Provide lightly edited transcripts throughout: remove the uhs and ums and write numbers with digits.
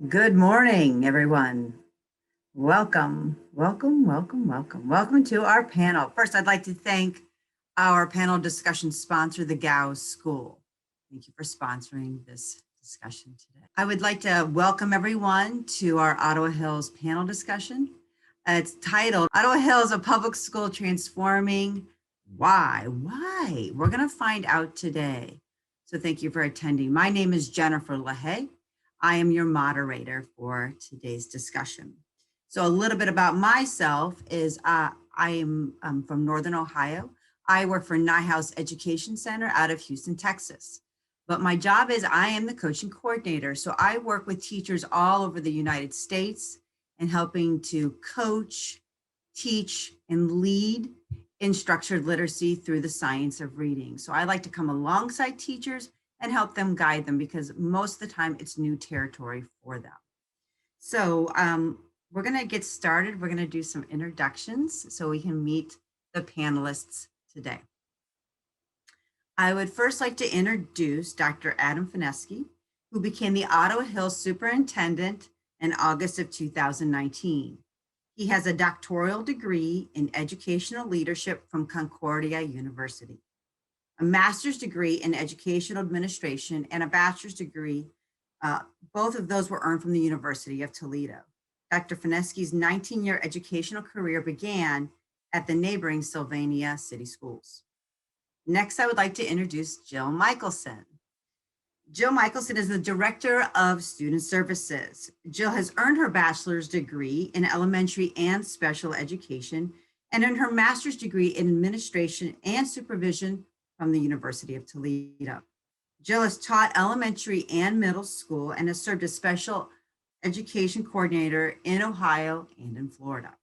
Good morning, everyone. Welcome to our panel. First, I'd like to thank our panel discussion sponsor, the Gauss School. Thank you for sponsoring this discussion today. I would like to welcome everyone to our Ottawa Hills panel discussion. It's titled Ottawa Hills, a Public School Transforming. Why? We're going to find out today. So thank you for attending. My name is Jennifer LaHaye. I am your moderator for today's discussion. So a little bit about myself is I am from Northern Ohio. I work for Nyhouse Education Center out of Houston, Texas. But my job is I am the coaching coordinator. So I work with teachers all over the United States and helping to coach, teach, and lead in structured literacy through the science of reading. So I like to come alongside teachers and help them guide them because most of the time it's new territory for them. So we're going to get started. We're going to do some introductions so we can meet the panelists today. I would first like to introduce Dr. Adam Fineski, who became the Ottawa Hills Superintendent in August of 2019. He has a doctoral degree in educational leadership from Concordia University, a master's degree in educational administration, and a bachelor's degree. Both of those were earned from the University of Toledo. Dr. Fineski's 19-year educational career began at the neighboring Sylvania City Schools. Next, I would like to introduce Jill Michelson. Jill Michelson is the Director of Student Services. Jill has earned her bachelor's degree in elementary and special education and earned her master's degree in administration and supervision from the University of Toledo. Jill has taught elementary and middle school and has served as special education coordinator in Ohio and in Florida.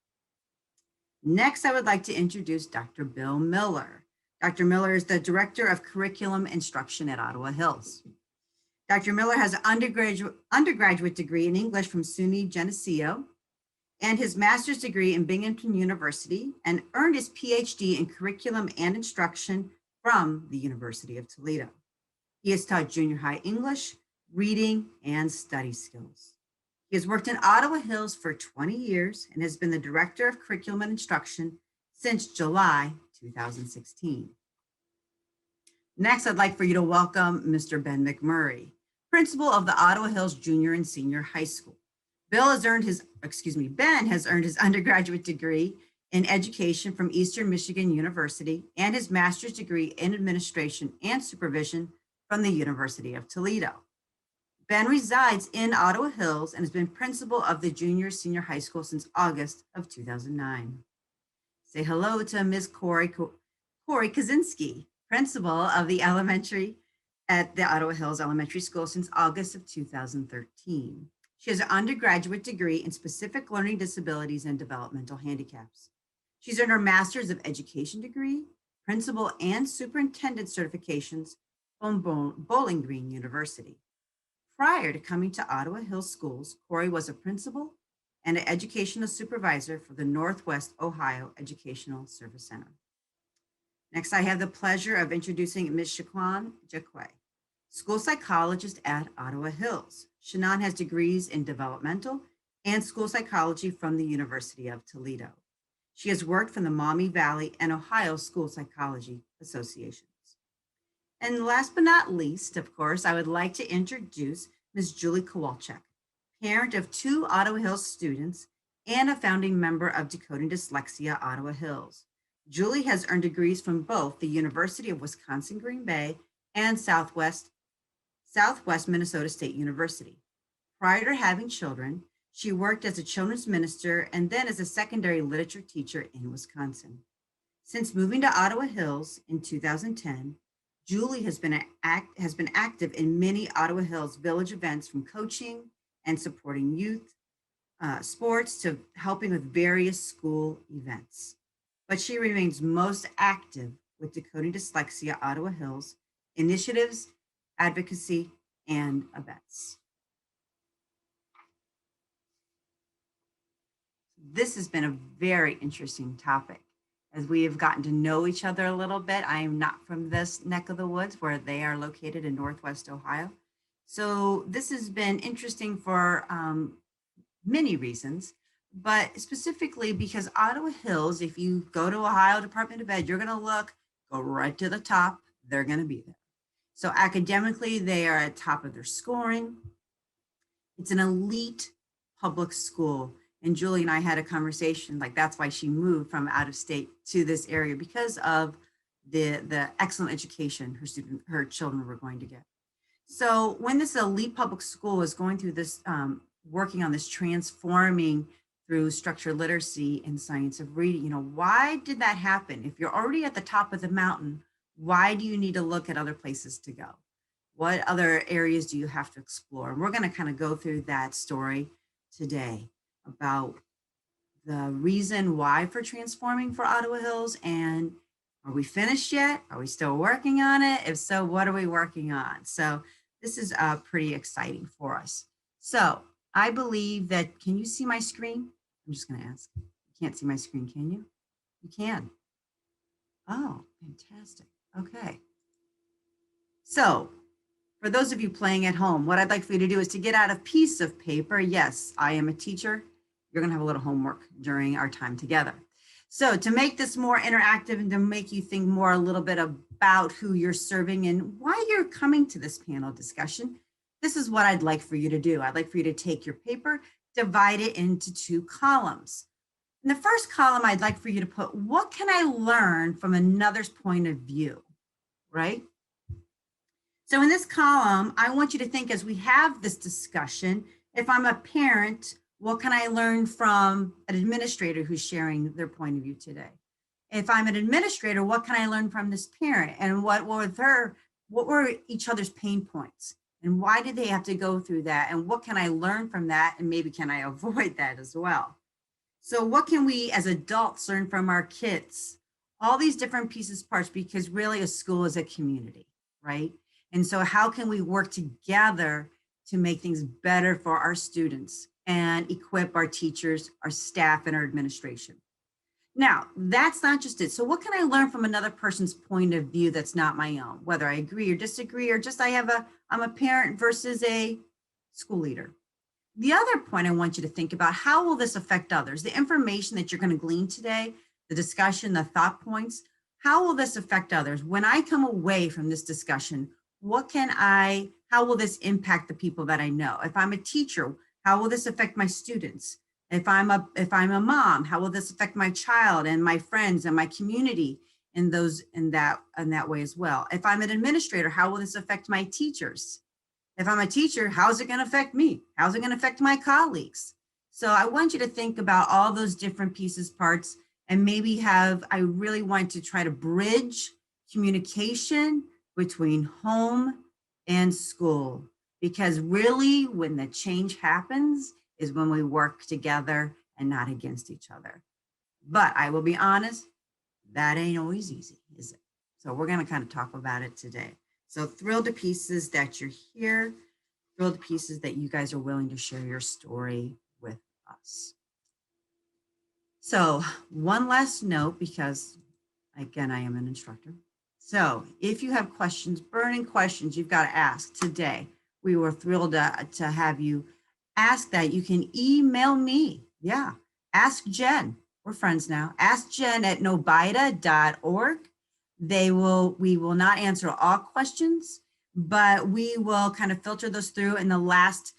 Next, I would like to introduce Dr. Bill Miller. Dr. Miller is the Director of Curriculum Instruction at Ottawa Hills. Dr. Miller has an undergraduate degree in English from SUNY Geneseo and his master's degree in Binghamton University and earned his PhD in Curriculum and Instruction from the University of Toledo. He has taught junior high English, reading, and study skills. He has worked in Ottawa Hills for 20 years and has been the Director of Curriculum and Instruction since July 2016. Next, I'd like for you to welcome Mr. Ben McMurray, Principal of the Ottawa Hills Junior and Senior High School. Ben has earned his undergraduate degree in education from Eastern Michigan University and his master's degree in administration and supervision from the University of Toledo. Ben resides in Ottawa Hills and has been principal of the Junior Senior High School since August of 2009. Say hello to Ms. Corey Kaczynski, principal of the elementary at the Ottawa Hills Elementary School since August of 2013. She has an undergraduate degree in specific learning disabilities and developmental handicaps. She's earned her Master's of Education degree, principal and superintendent certifications from Bowling Green University. Prior to coming to Ottawa Hills Schools, Corey was a principal and an educational supervisor for the Northwest Ohio Educational Service Center. Next, I have the pleasure of introducing Ms. Shaquan Jacque, school psychologist at Ottawa Hills. Shannon has degrees in developmental and school psychology from the University of Toledo. She has worked for the Maumee Valley and Ohio School Psychology Associations. And last but not least, of course, I would like to introduce Ms. Julie Kowalczyk, parent of 2 Ottawa Hills students and a founding member of Decoding Dyslexia Ottawa Hills. Julie has earned degrees from both the University of Wisconsin-Green Bay and Southwest Minnesota State University. Prior to having children, she worked as a children's minister and then as a secondary literature teacher in Wisconsin. Since moving to Ottawa Hills in 2010, Julie has been active in many Ottawa Hills Village events, from coaching and supporting youth sports to helping with various school events. But she remains most active with Decoding Dyslexia Ottawa Hills initiatives, advocacy, and events. This has been a very interesting topic as we have gotten to know each other a little bit. I am not from this neck of the woods where they are located in Northwest Ohio. So this has been interesting for many reasons, but specifically because Ottawa Hills, if you go to Ohio Department of Ed, you're going to go right to the top, they're going to be there. So academically, they are at top of their scoring. It's an elite public school. And Julie and I had a conversation, like that's why she moved from out of state to this area, because of the excellent education her children were going to get. So when this elite public school is going through this, working on this transforming through structured literacy and science of reading, why did that happen? If you're already at the top of the mountain, why do you need to look at other places to go? What other areas do you have to explore? And we're going to kind of go through that story today about the reason why for transforming for Ottawa Hills. And are we finished yet? Are we still working on it? If so, what are we working on? So this is pretty exciting for us. So I believe that, can you see my screen? I'm just going to ask. You can't see my screen, can you? You can. Oh, fantastic. Okay. So for those of you playing at home, what I'd like for you to do is to get out a piece of paper. Yes, I am a teacher. You're going to have a little homework during our time together. So to make this more interactive and to make you think more a little bit about who you're serving and why you're coming to this panel discussion, this is what I'd like for you to do. I'd like for you to take your paper, divide it into 2 columns. In the first column, I'd like for you to put, what can I learn from another's point of view, right? So in this column, I want you to think, as we have this discussion, if I'm a parent, what can I learn from an administrator who's sharing their point of view today? If I'm an administrator, what can I learn from this parent? And what were each other's pain points? And why did they have to go through that? And what can I learn from that? And maybe can I avoid that as well? So what can we as adults learn from our kids? All these different pieces, parts, because really a school is a community, right? And so how can we work together to make things better for our students and equip our teachers, our staff, and our administration? Now, that's not just it. So what can I learn from another person's point of view that's not my own, whether I agree or disagree, or just I'm a parent versus a school leader? The other point I want you to think about, how will this affect others? The information that you're going to glean today, the discussion, the thought points, how will this affect others? When I come away from this discussion, how will this impact the people that I know? If I'm a teacher, how will this affect my students? If I'm a mom, how will this affect my child and my friends and my community in that way as well? If I'm an administrator, how will this affect my teachers? If I'm a teacher, how's it going to affect me? How's it going to affect my colleagues? So I want you to think about all those different pieces, parts, and maybe I really want to try to bridge communication between home and school, because really when the change happens is when we work together and not against each other. But I will be honest, that ain't always easy, is it? So we're going to kind of talk about it today. So thrilled to pieces that you're here, thrilled to pieces that you guys are willing to share your story with us. So one last note, because again, I am an instructor. So if you have questions, burning questions you've got to ask today, we were thrilled to have you ask that. You can email me. Yeah. Ask Jen. We're friends now. Ask Jen at NOBIDA.org. We will not answer all questions, but we will kind of filter those through in the last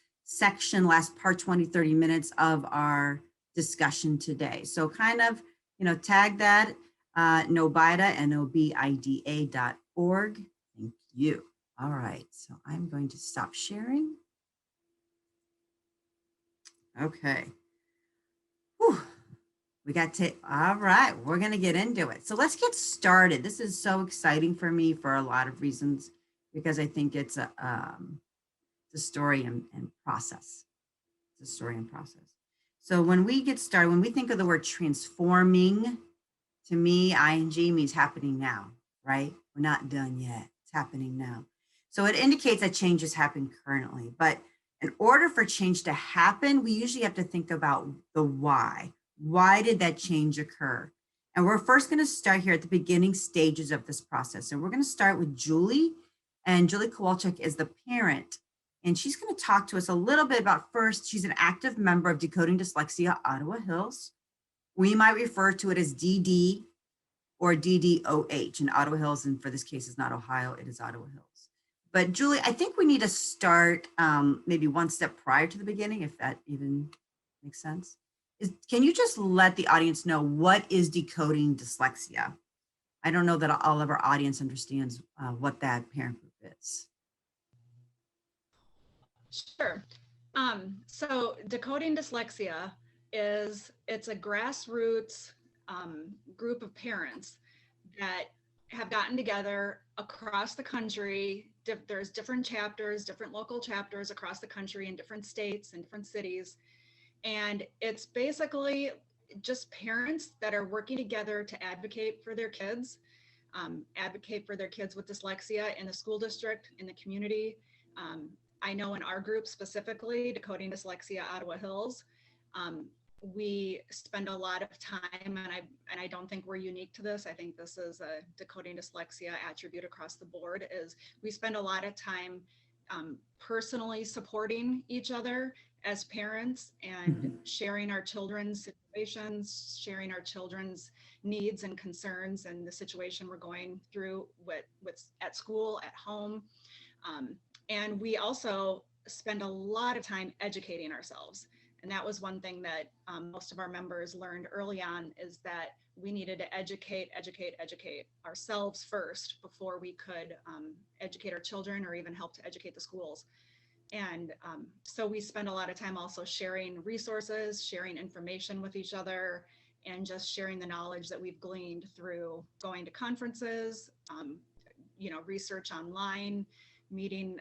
part, 20, 30 minutes of our discussion today. So kind of, tag that NOBIDA, NOBIDA.org. Thank you. All right, so I'm going to stop sharing. Okay. Whew. All right, we're going to get into it. So let's get started. This is so exciting for me for a lot of reasons, because I think it's a story and process. It's a story and process. So when we get started, when we think of the word transforming, to me, ing means happening now, right? We're not done yet. It's happening now. So it indicates that change is happening currently. But in order for change to happen, we usually have to think about the why. Why did that change occur? And we're first going to start here at the beginning stages of this process. And we're going to start with Julie. And Julie Kowalczyk is the parent And she's going to talk to us a little bit about, first, she's an active member of Decoding Dyslexia Ottawa Hills. We might refer to it as DD or DDOH in Ottawa Hills. And for this case, it's not Ohio, it is Ottawa Hills. But Julie, I think we need to start maybe one step prior to the beginning, if that even makes sense. Can you just let the audience know what is decoding dyslexia? I don't know that all of our audience understands what that parent group is. Sure. So decoding dyslexia it's a grassroots group of parents that have gotten together across the country. There's different chapters, different local chapters across the country in different states and different cities. And it's basically just parents that are working together to advocate for their kids, with dyslexia in the school district, in the community. I know in our group specifically, Decoding Dyslexia Ottawa Hills, we spend a lot of time, and I don't think we're unique to this. I think this is a Decoding Dyslexia attribute across the board, is we spend a lot of time personally supporting each other as parents and sharing our children's situations, sharing our children's needs and concerns and the situation we're going through with at school, at home. And we also spend a lot of time educating ourselves. And that was one thing that most of our members learned early on, is that we needed to educate ourselves first before we could educate our children or even help to educate the schools. And so we spend a lot of time also sharing resources, sharing information with each other, and just sharing the knowledge that we've gleaned through going to conferences, research online, meeting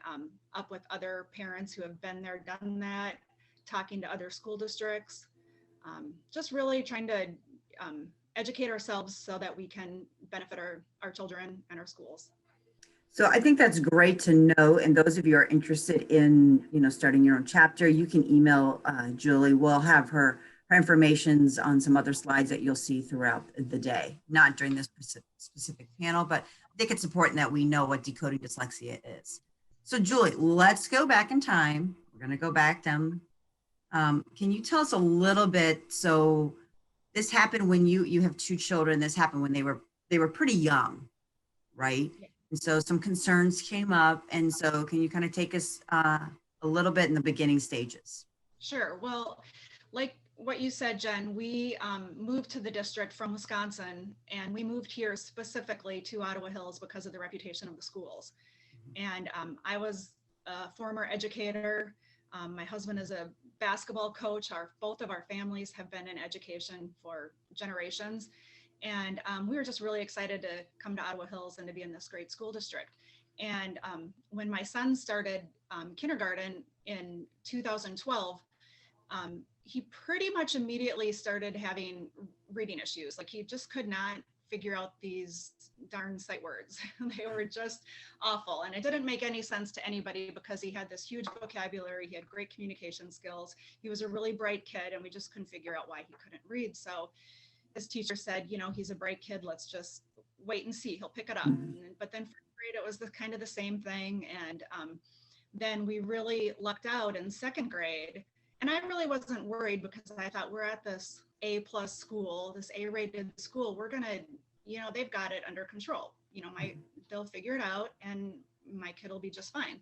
up with other parents who have been there, done that, talking to other school districts, just really trying to educate ourselves so that we can benefit our children and our schools. So I think that's great to know. And those of you who are interested in, starting your own chapter, you can email Julie. We'll have her informations on some other slides that you'll see throughout the day, not during this specific panel, but I think it's important that we know what decoding dyslexia is. So Julie, let's go back in time. We're going to go back down. Can you tell us a little bit? So this happened when you have two children. This happened when they were pretty young, right? Yeah. And so some concerns came up. And so can you kind of take us a little bit in the beginning stages? Sure. Well, like what you said, Jen, we moved to the district from Wisconsin, and we moved here specifically to Ottawa Hills because of the reputation of the schools. And I was a former educator. My husband is a basketball coach. Both of our families have been in education for generations. And we were just really excited to come to Ottawa Hills and to be in this great school district. And when my son started kindergarten in 2012, he pretty much immediately started having reading issues. Like, he just could not figure out these darn sight words. They were just awful. And it didn't make any sense to anybody because he had this huge vocabulary. He had great communication skills. He was a really bright kid, and we just couldn't figure out why he couldn't read. So his teacher said, he's a bright kid. Let's just wait and see. He'll pick it up. But then first grade, it was kind of the same thing. And then we really lucked out in second grade. And I really wasn't worried because I thought, we're at this A+ school, this A-rated school. We're going to, they've got it under control. They'll figure it out, and my kid will be just fine.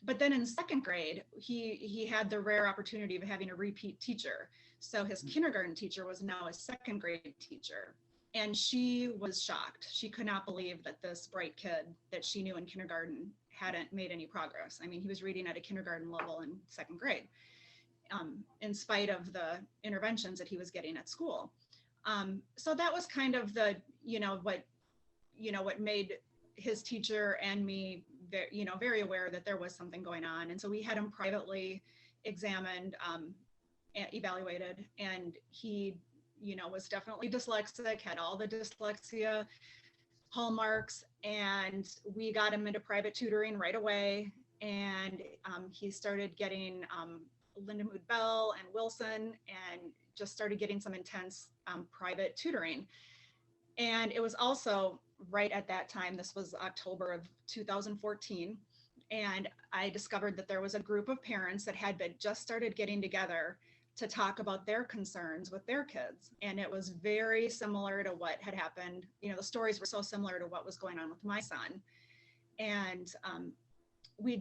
But then in second grade, he had the rare opportunity of having a repeat teacher. So his kindergarten teacher was now a second grade teacher. And she was shocked. She could not believe that this bright kid that she knew in kindergarten hadn't made any progress. I mean, he was reading at a kindergarten level in second grade, in spite of the interventions that he was getting at school. So that was kind of the, what made his teacher and me, very aware that there was something going on. And so we had him privately examined, evaluated, and he, was definitely dyslexic, had all the dyslexia hallmarks, and we got him into private tutoring right away. And he started getting Lindenwood Bell and Wilson, and just started getting some intense private tutoring. And it was also right at that time, this was October of 2014, And I discovered that there was a group of parents that had been just started getting together to talk about their concerns with their kids. And it was very similar to what had happened. You know, the stories were so similar to what was going on with my son. And we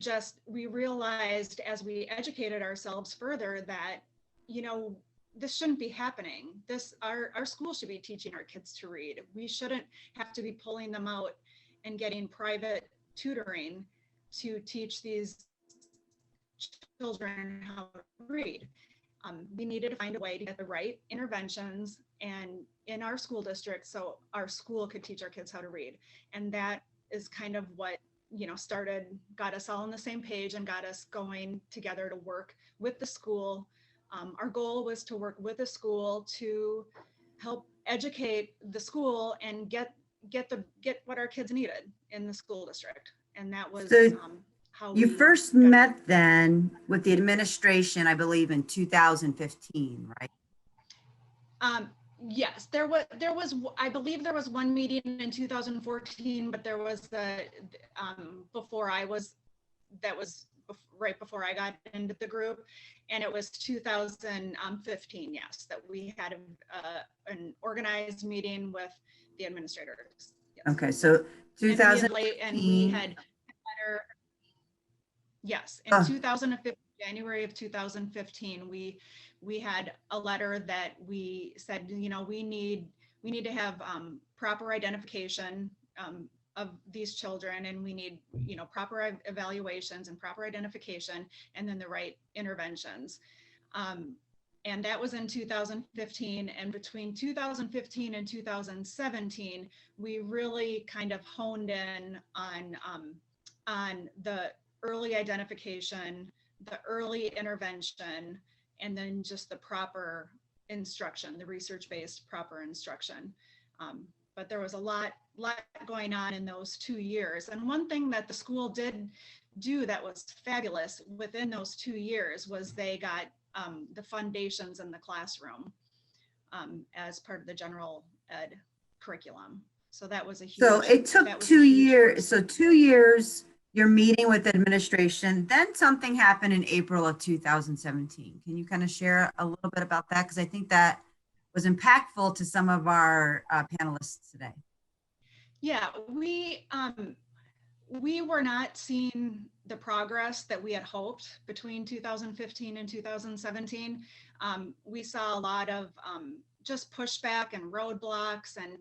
realized as we educated ourselves further that, you know, this shouldn't be happening. Our school should be teaching our kids to read. We shouldn't have to be pulling them out and getting private tutoring to teach these children how to read. We needed to find a way to get the right interventions and in our school district so our school could teach our kids how to read. And that is kind of what, you know, got us all on the same page and got us going together to work with the school. Our goal was to work with the school to help educate the school and get what our kids needed in the school district. And that was how you first met then with the administration, I believe, in 2015, right? Yes, there was, I believe there was one meeting in 2014, but there was that was right before I got into the group, and it was 2015, yes, that we had an organized meeting with the administrators. Yes. Okay, so 2015. And we had letter. Yes, in 2015, January of 2015, we had a letter that we said, you know, we need to have proper identification of these children, and we need, you know, proper evaluations and proper identification, and then the right interventions. And that was in 2015. And between 2015 and 2017, we really kind of honed in on the early identification, the early intervention, and then just the proper instruction, the research-based proper instruction. But there was a lot going on in those 2 years. And one thing that the school did do that was fabulous within those 2 years was they got the foundations in the classroom as part of the general ed curriculum. So that was a huge. So it took 2 years. So 2 years. You're meeting with administration, then something happened in April of 2017. Can you kind of share a little bit about that? Because I think that was impactful to some of our panelists today. Yeah, we were not seeing the progress that we had hoped between 2015 and 2017. We saw a lot of just pushback and roadblocks, and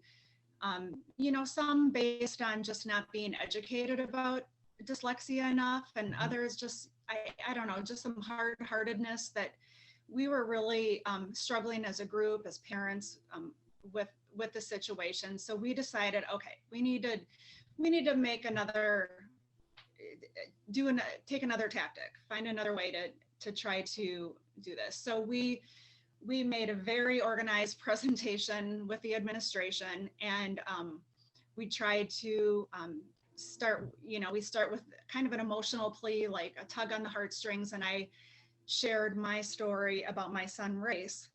you know, some based on just not being educated about dyslexia enough, and others just, I don't know, just some hard-heartedness that we were really struggling as a group, as parents, with the situation. So we decided, okay, we need to make take another tactic, find another way to try to do this. So we made a very organized presentation with the administration, and we tried to we start with kind of an emotional plea, like a tug on the heartstrings. And I shared my story about my son, Race.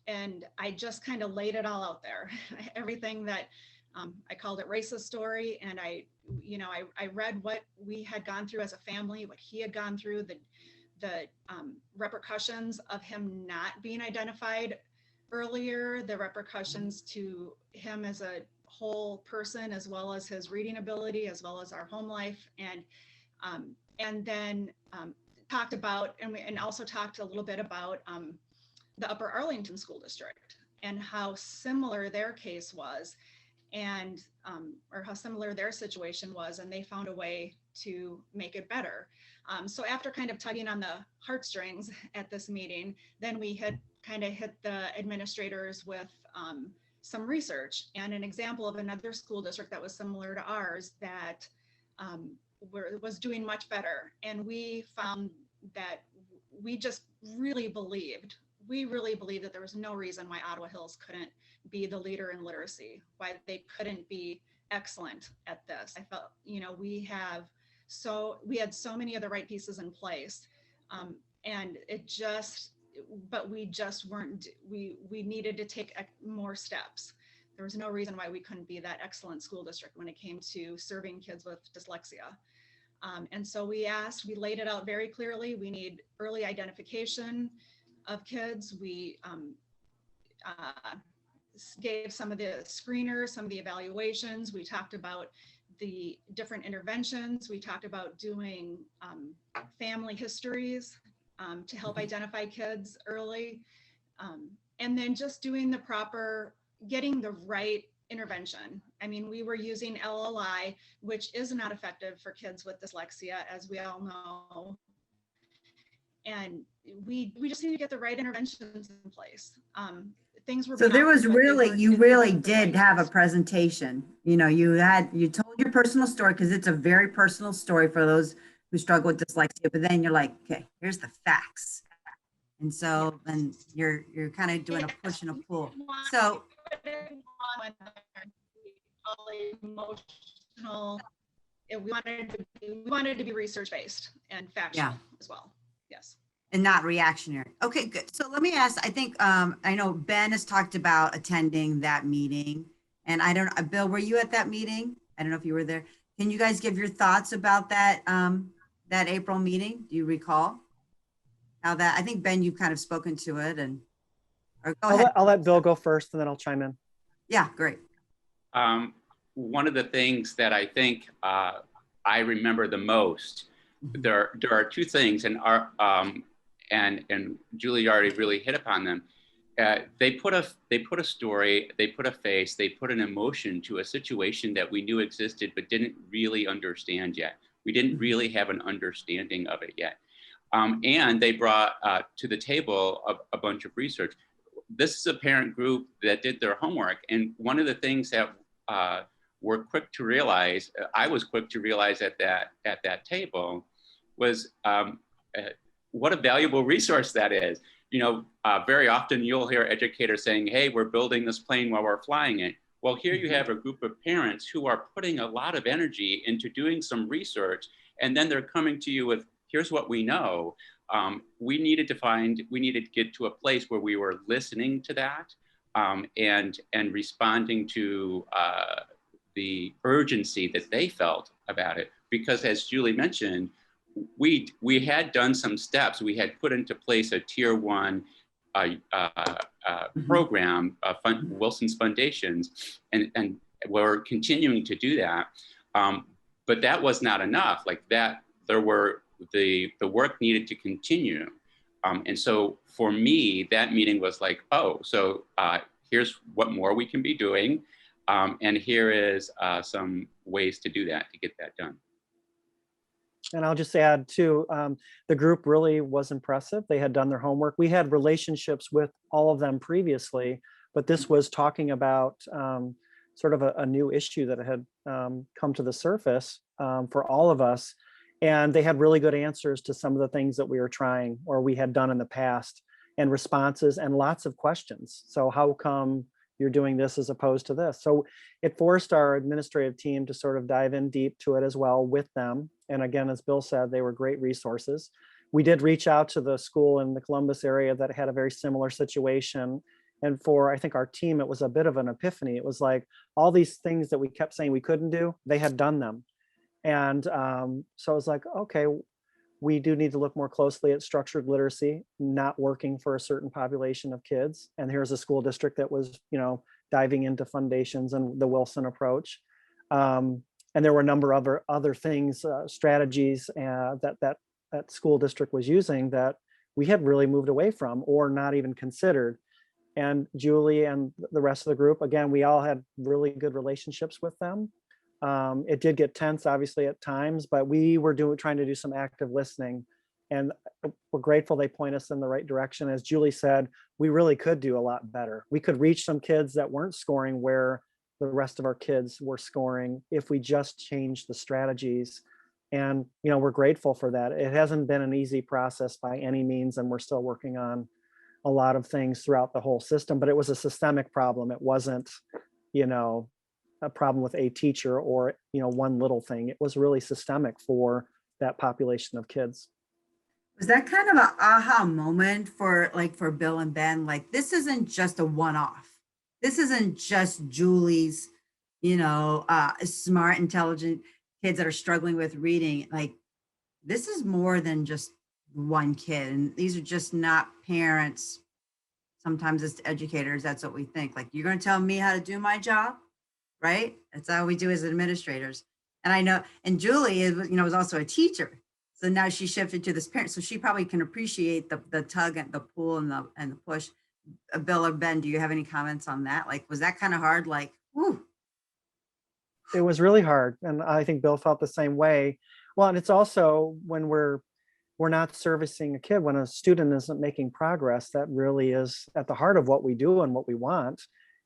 And I just kind of laid it all out there, everything that I called it Race's story. And I read what we had gone through as a family, what he had gone through, the repercussions of him not being identified earlier, the repercussions to him as a whole person, as well as his reading ability, as well as our home life, and then talked about, and also talked a little bit about the Upper Arlington School District and how similar their case was, and or how similar their situation was, and they found a way to make it better. So after kind of tugging on the heartstrings at this meeting, then we had kind of hit the administrators with some research and an example of another school district that was similar to ours that was doing much better. And we found that we just really believed that there was no reason why Ottawa Hills couldn't be the leader in literacy, why they couldn't be excellent at this. I felt, you know, we had so many of the right pieces in place, and but we just weren't, we needed to take more steps. There was no reason why we couldn't be that excellent school district when it came to serving kids with dyslexia. And so we laid it out very clearly. We need early identification of kids. We gave some of the screeners, some of the evaluations. We talked about the different interventions. We talked about doing family histories to help identify kids early. And then just doing getting the right intervention. I mean, we were using LLI, which is not effective for kids with dyslexia, as we all know. And we just need to get the right interventions in place. Things were. So there was really, you really did have a place. presentation. You know, you told your personal story, because it's a very personal story for those who struggle with dyslexia, but then you're like, okay, here's the facts. And so then you're kind of doing a push and a pull. So emotional. We wanted to be research-based and factual as well. Yes. And not reactionary. Okay, good. So let me ask, I think, I know Ben has talked about attending that meeting, and I don't, Bill, were you at that meeting? I don't know if you were there. Can you guys give your thoughts about that, that April meeting? Do you recall? How that, I think Ben, you've kind of spoken to it, and, or go ahead. I'll let Bill go first and then I'll chime in. Yeah, great. One of the things that I think I remember the most, there are two things, and and Julie already really hit upon them. They put a story, they put a face, they put an emotion to a situation that we knew existed but didn't really understand yet. We didn't really have an understanding of it yet. And they brought to the table a bunch of research. This is a parent group that did their homework, and one of the things that we're quick to realize, I was quick to realize at that table, was what a valuable resource that is. You know, very often you'll hear educators saying, hey, we're building this plane while we're flying it. Well, here you have a group of parents who are putting a lot of energy into doing some research, and then they're coming to you with, here's what we know. We needed to get to a place where we were listening to that and responding to the urgency that they felt about it. Because as Julie mentioned, we had done some steps. We had put into place a tier 1 program, Wilson's Foundations, and we're continuing to do that. But that was not enough. Like that, the work needed to continue. And so for me, that meeting was like, oh, so here's what more we can be doing. And here is some ways to do that, to get that done. And I'll just add too, the group really was impressive. They had done their homework. We had relationships with all of them previously, but this was talking about sort of a new issue that had come to the surface for all of us. And they had really good answers to some of the things that we were trying or we had done in the past, and responses and lots of questions. So how come you're doing this as opposed to this? So it forced our administrative team to sort of dive in deep to it as well with them. And again, as Bill said, they were great resources. We did reach out to the school in the Columbus area that had a very similar situation. And for, I think, our team, it was a bit of an epiphany. It was like all these things that we kept saying we couldn't do, they had done them. And so I was like, okay, we do need to look more closely at structured literacy, not working for a certain population of kids. And here's a school district that was, you know, diving into foundations and the Wilson approach. And there were a number of other things, strategies that school district was using that we had really moved away from or not even considered. And Julie and the rest of the group, again, we all had really good relationships with them. It did get tense, obviously, at times, but we were trying to do some active listening, and we're grateful they point us in the right direction. As Julie said, we really could do a lot better. We could reach some kids that weren't scoring where the rest of our kids were scoring if we just changed the strategies. And, you know, we're grateful for that. It hasn't been an easy process by any means, and we're still working on a lot of things throughout the whole system, but it was a systemic problem. It wasn't, you know, a problem with a teacher or, you know, one little thing. It was really systemic for that population of kids. Was that kind of an aha moment for Bill and Ben? Like, this isn't just a one-off. This isn't just Julie's, you know, smart, intelligent. kids that are struggling with reading, like this is more than just one kid. And these are just not parents. Sometimes it's educators. That's what we think. Like, you're going to tell me how to do my job, right? That's how we do as administrators. And I know, and Julie is, was also a teacher. So now she shifted to this parent. So she probably can appreciate the tug and the pull and the push. Bill or Ben, do you have any comments on that? Like, was that kind of hard? Like, whoo. It was really hard. And I think Bill felt the same way. Well, and it's also when we're not servicing a kid, when a student isn't making progress, that really is at the heart of what we do and what we want.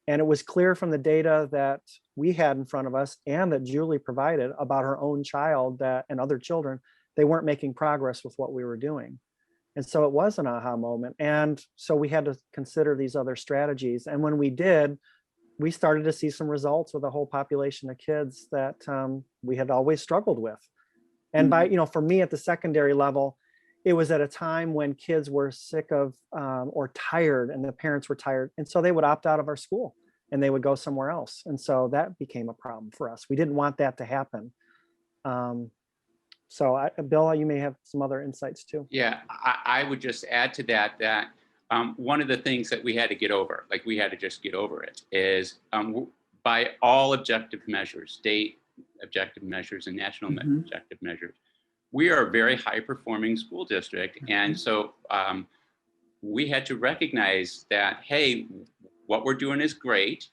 And it was clear from the data that we had in front of us and that Julie provided about her own child and other children, they weren't making progress with what we were doing. And so it was an aha moment. And so we had to consider these other strategies. And when we did, we started to see some results with a whole population of kids that we had always struggled with. And by, for me at the secondary level, it was at a time when kids were sick of or tired, and the parents were tired. And so they would opt out of our school and they would go somewhere else. And so that became a problem for us. We didn't want that to happen. So Bill, you may have some other insights too. Yeah, I would just add to that one of the things that we had to get over, like we had to just get over it, is by all objective measures, state objective measures and national objective measures, we are a very high performing school district. And so we had to recognize that, hey, what we're doing is great,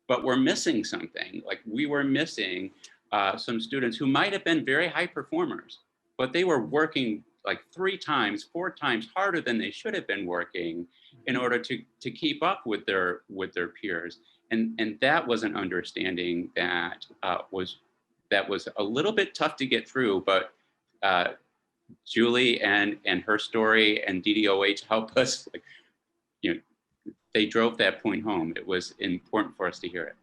but we're missing something. Like, we were missing some students who might have been very high performers, but they were working like 3 times, 4 times harder than they should have been working in order to keep up with their peers. And that was an understanding that was a little bit tough to get through, but Julie and her story and DDOH helped us, they drove that point home. It was important for us to hear it.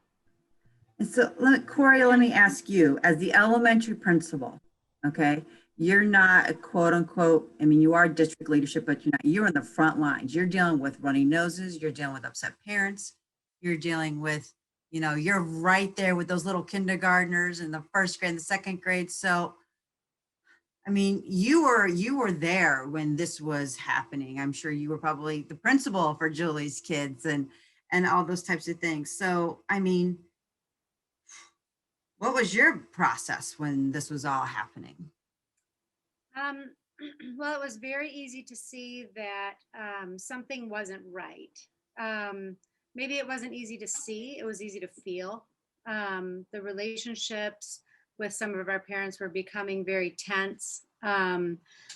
And so, Corey, let me ask you, as the elementary principal, okay, you're not a quote unquote, I mean, you are district leadership, but you're in the front lines. You're dealing with runny noses. You're dealing with upset parents. You're dealing with, you're right there with those little kindergartners in the first grade and the second grade. So, I mean, you were there when this was happening. I'm sure you were probably the principal for Julie's kids and all those types of things. So, I mean, what was your process when this was all happening? Well, it was very easy to see that something wasn't right. Maybe it wasn't easy to see, it was easy to feel. The relationships with some of our parents were becoming very tense.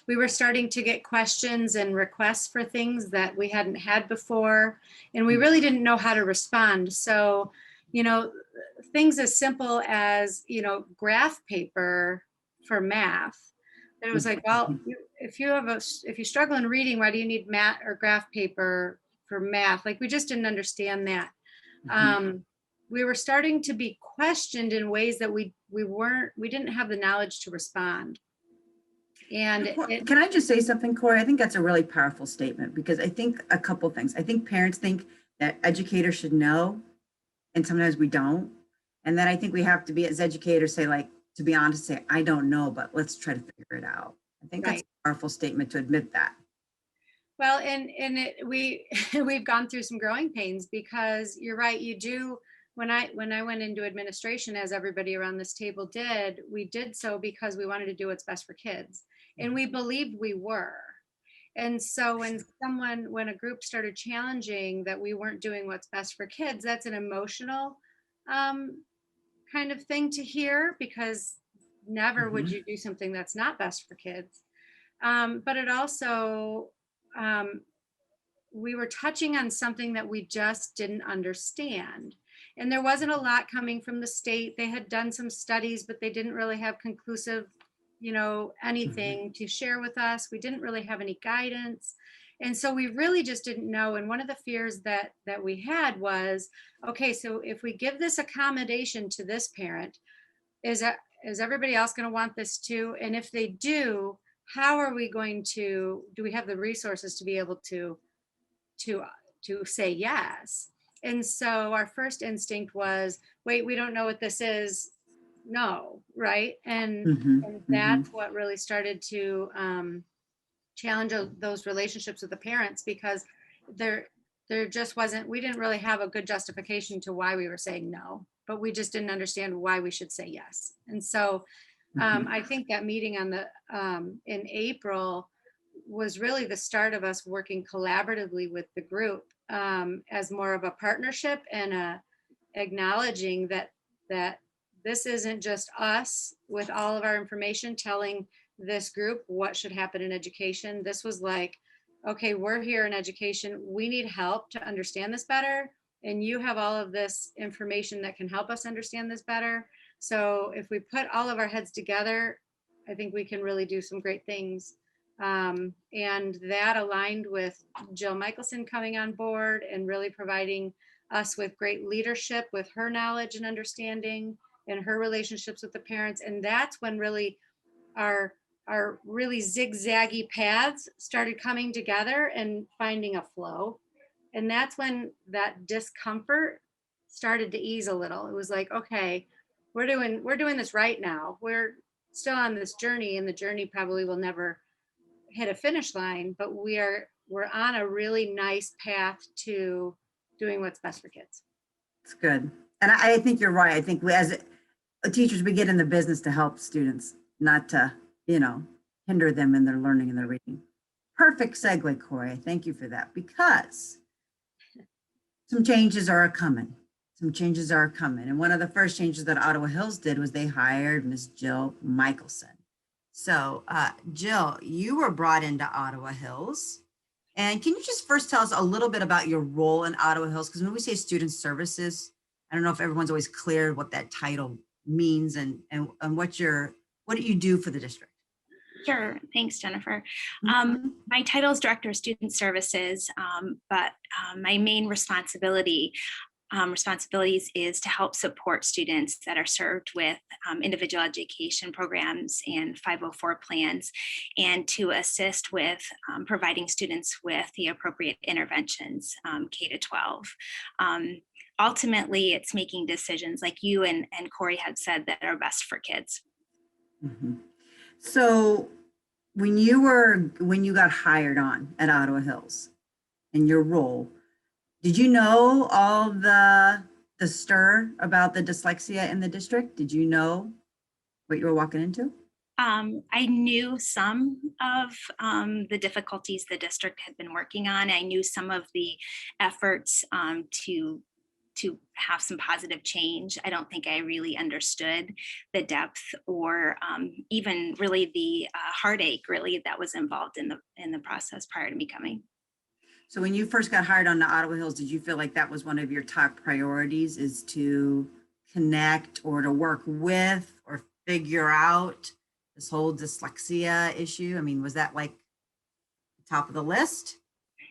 We were starting to get questions and requests for things that we hadn't had before, and we really didn't know how to respond. So, things as simple as, graph paper for math. It was like, well, if you struggle in reading, why do you need math or graph paper for math? Like, we just didn't understand that. We were starting to be questioned in ways that we didn't have the knowledge to respond. And can I just say something, Corey? I think that's a really powerful statement, because I think a couple things. I think parents think that educators should know, and sometimes we don't. And then I think we have to be, as educators, say, like, to be honest, say, I don't know, but let's try to figure it out. I think that's a powerful statement to admit that. Well, we've gone through some growing pains, because you're right. You do. When I went into administration, as everybody around this table did, we did so because we wanted to do what's best for kids, and we believed we were. And so when a group started challenging that we weren't doing what's best for kids, that's an emotional kind of thing to hear, because never would you do something that's not best for kids. But it also, we were touching on something that we just didn't understand. And there wasn't a lot coming from the state. They had done some studies, but they didn't really have conclusive, anything to share with us. We didn't really have any guidance. And so we really just didn't know. And one of the fears that we had was, okay, so if we give this accommodation to this parent, is everybody else going to want this too? And if they do, how are we going to, do we have the resources to be able to say yes? And so our first instinct was, wait, we don't know what this is. no, right? And Mhm, that's what really started to challenge those relationships with the parents, because there just wasn't, we didn't really have a good justification to why we were saying no, but we just didn't understand why we should say yes. And so I think that meeting on the in April was really the start of us working collaboratively with the group as more of a partnership, and acknowledging that this isn't just us with all of our information telling this group what should happen in education. This was like, okay, we're here in education. We need help to understand this better. And you have all of this information that can help us understand this better. So if we put all of our heads together, I think we can really do some great things. And that aligned with Jill Michelson coming on board and really providing us with great leadership with her knowledge and understanding and her relationships with the parents. And that's when really our really zigzaggy paths started coming together and finding a flow. And that's when that discomfort started to ease a little. It was like, okay, we're doing this right now. We're still on this journey, and the journey probably will never hit a finish line, but we're on a really nice path to doing what's best for kids. it's good. And I think you're right. I think as teachers, we get in the business to help students, not to, hinder them in their learning and their reading. Perfect segue, Corey. Thank you for that, because some changes are coming. Some changes are coming. And one of the first changes that Ottawa Hills did was they hired Miss Jill Michelson. So Jill, you were brought into Ottawa Hills. And can you just first tell us a little bit about your role in Ottawa Hills? Because when we say student services, I don't know if everyone's always clear what that title means and what do you do for the district? Sure. Thanks, Jennifer. Mhm. My title is Director of Student Services, but my main responsibilities is to help support students that are served with individual education programs and 504 plans, and to assist with providing students with the appropriate interventions, K to 12. Ultimately, it's making decisions like you and Corey had said that are best for kids. Mhm. So when you got hired on at Ottawa Hills in your role, did you know all the stir about the dyslexia in the district? Did you know what you were walking into? I knew some of the difficulties the district had been working on. I knew some of the efforts to have some positive change. I don't think I really understood the depth or even really the heartache really that was involved in the process prior to me coming. So when you first got hired on the Ottawa Hills, did you feel like that was one of your top priorities, is to connect or to work with or figure out this whole dyslexia issue? I mean, was that like top of the list?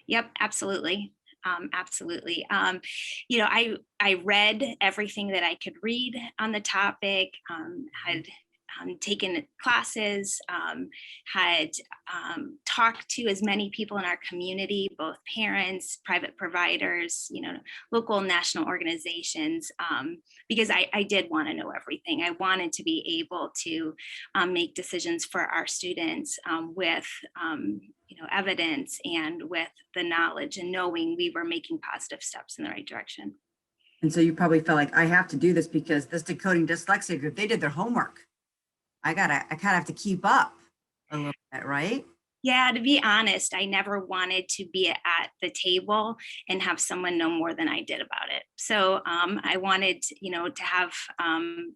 Yep, absolutely. Absolutely. I read everything that I could read on the topic, had taken classes, had talked to as many people in our community, both parents, private providers, local and national organizations, because I did want to know everything. I wanted to be able to make decisions for our students with evidence and with the knowledge and knowing we were making positive steps in the right direction. And so you probably felt like, I have to do this because this decoding dyslexia group, they did their homework. I kind of have to keep up a little bit, right? Yeah, to be honest, I never wanted to be at the table and have someone know more than I did about it. So I wanted, to have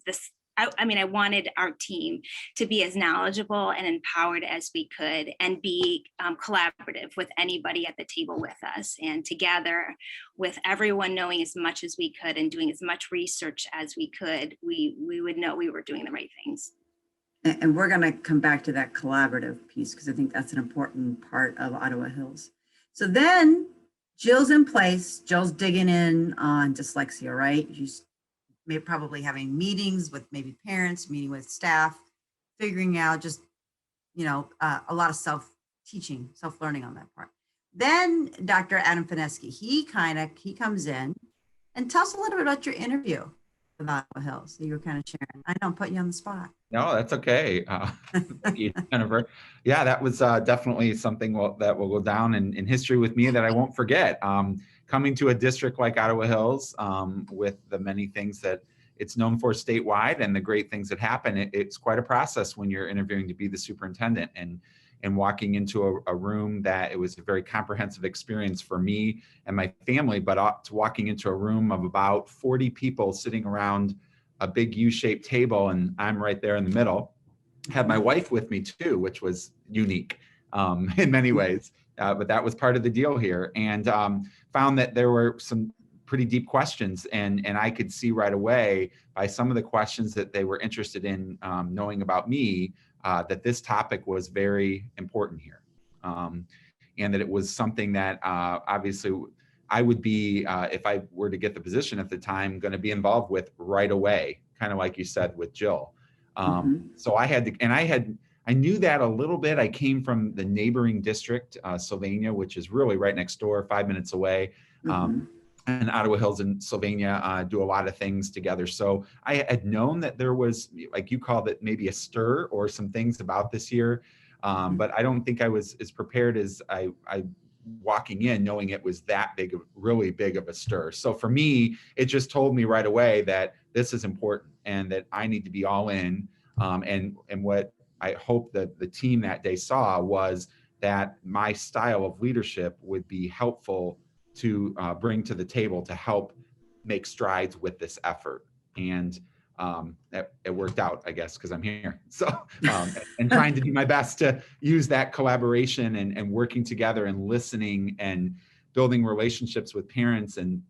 this. I wanted our team to be as knowledgeable and empowered as we could, and be collaborative with anybody at the table with us, and together with everyone knowing as much as we could and doing as much research as we could, we would know we were doing the right things. And we're going to come back to that collaborative piece, because I think that's an important part of Ottawa Hills. So then Jill's in place. Jill's digging in on dyslexia, right? She's probably having meetings with maybe parents, meeting with staff, figuring out just, a lot of self-teaching, self-learning on that part. Then Dr. Adam Fineski, he comes in and tell us a little bit about your interview. with Ottawa Hills. So you were kind of sharing. I don't put you on the spot. No, that's okay. Thank you, Jennifer. Yeah, that was definitely something that will go down in history with me that I won't forget. Coming to a district like Ottawa Hills with the many things that it's known for statewide and the great things that happen, it's quite a process when you're interviewing to be the superintendent and walking into a room that it was a very comprehensive experience for me and my family, but walking into a room of about 40 people sitting around a big U-shaped table, and I'm right there in the middle. Had my wife with me too, which was unique in many ways, but that was part of the deal here. And found that there were some pretty deep questions, and I could see right away by some of the questions that they were interested in knowing about me that this topic was very important here, and that it was something that obviously I would be, if I were to get the position at the time, going to be involved with right away, kind of like you said with Jill. So I had to, and I knew that a little bit. I came from the neighboring district, Sylvania, which is really right next door, 5 minutes away. And Ottawa Hills and Sylvania do a lot of things together. So I had known that there was, like you called it, maybe a stir or some things about this year. But I don't think I was as prepared as I walking in knowing it was that big, really big of a stir. So for me, it just told me right away that this is important and that I need to be all in. And what I hope that the team that day saw was that my style of leadership would be helpful to bring to the table to help make strides with this effort. And it worked out, I guess, because I'm here. So, and trying to do my best to use that collaboration and working together and listening and building relationships with parents and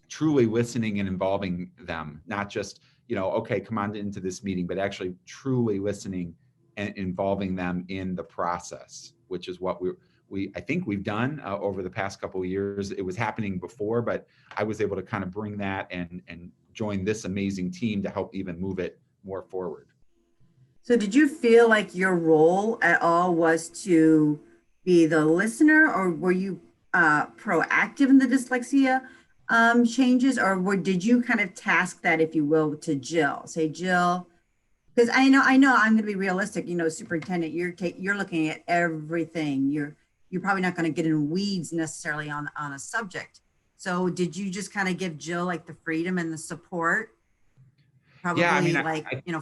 truly listening and involving them, not just, okay, come on into this meeting, but actually truly listening and involving them in the process, which is what I think we've done over the past couple of years. It was happening before, but I was able to kind of bring that and join this amazing team to help even move it more forward. So did you feel like your role at all was to be the listener, or were you proactive in the dyslexia changes, or did you kind of task that, if you will, to Jill? Say, Jill, because I know I'm going to be realistic. Superintendent, you're looking at everything. You're probably not going to get in weeds necessarily on a subject. So did you just kind of give Jill like the freedom and the support? Probably, yeah,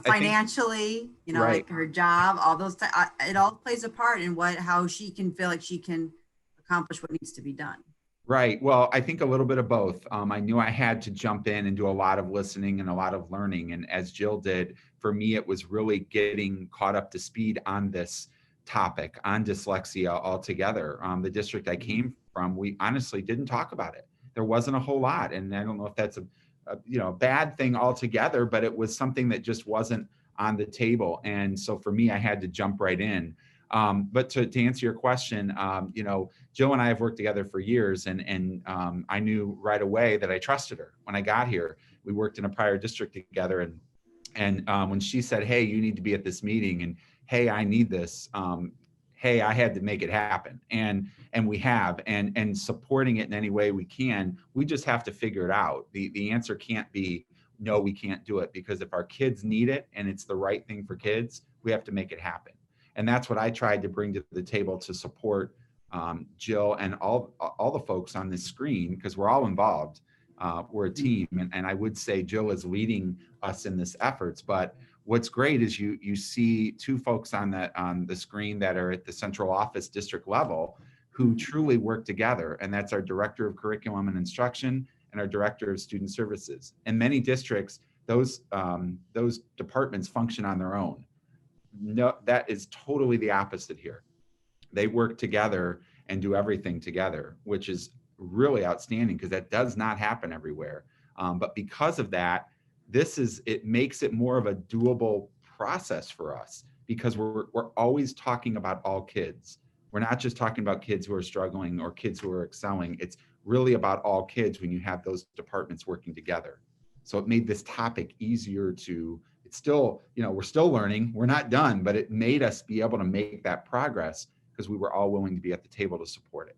financially, right. Like her job, all those, it all plays a part in how she can feel like she can accomplish what needs to be done. Right. Well, I think a little bit of both. I knew I had to jump in and do a lot of listening and a lot of learning. And as Jill did, for me, it was really getting caught up to speed on this topic, on dyslexia altogether. The district I came from, we honestly didn't talk about it. There wasn't a whole lot. And I don't know if that's a bad thing altogether, but it was something that just wasn't on the table. And so for me, I had to jump right in. But to answer your question, Jill and I have worked together for years, and I knew right away that I trusted her. When I got here, we worked in a prior district together, and when she said, "Hey, you need to be at this meeting," and "Hey, I need this," hey, I had to make it happen, and we have, and supporting it in any way we can. We just have to figure it out. The answer can't be no, we can't do it, because if our kids need it and it's the right thing for kids, we have to make it happen. And that's what I tried to bring to the table to support Jill and all the folks on this screen, because we're all involved. We're a team, and I would say Jill is leading us in this efforts. But what's great is you see two folks on the screen that are at the central office district level who truly work together, and that's our Director of Curriculum and Instruction and our Director of Student Services. In many districts, those departments function on their own. No, that is totally the opposite here. They work together and do everything together, which is really outstanding, because that does not happen everywhere. But because of that, it makes it more of a doable process for us, because we're always talking about all kids. We're not just talking about kids who are struggling or kids who are excelling. It's really about all kids when you have those departments working together. So it made this topic easier to, it's still, we're still learning, we're not done, but it made us be able to make that progress because we were all willing to be at the table to support it.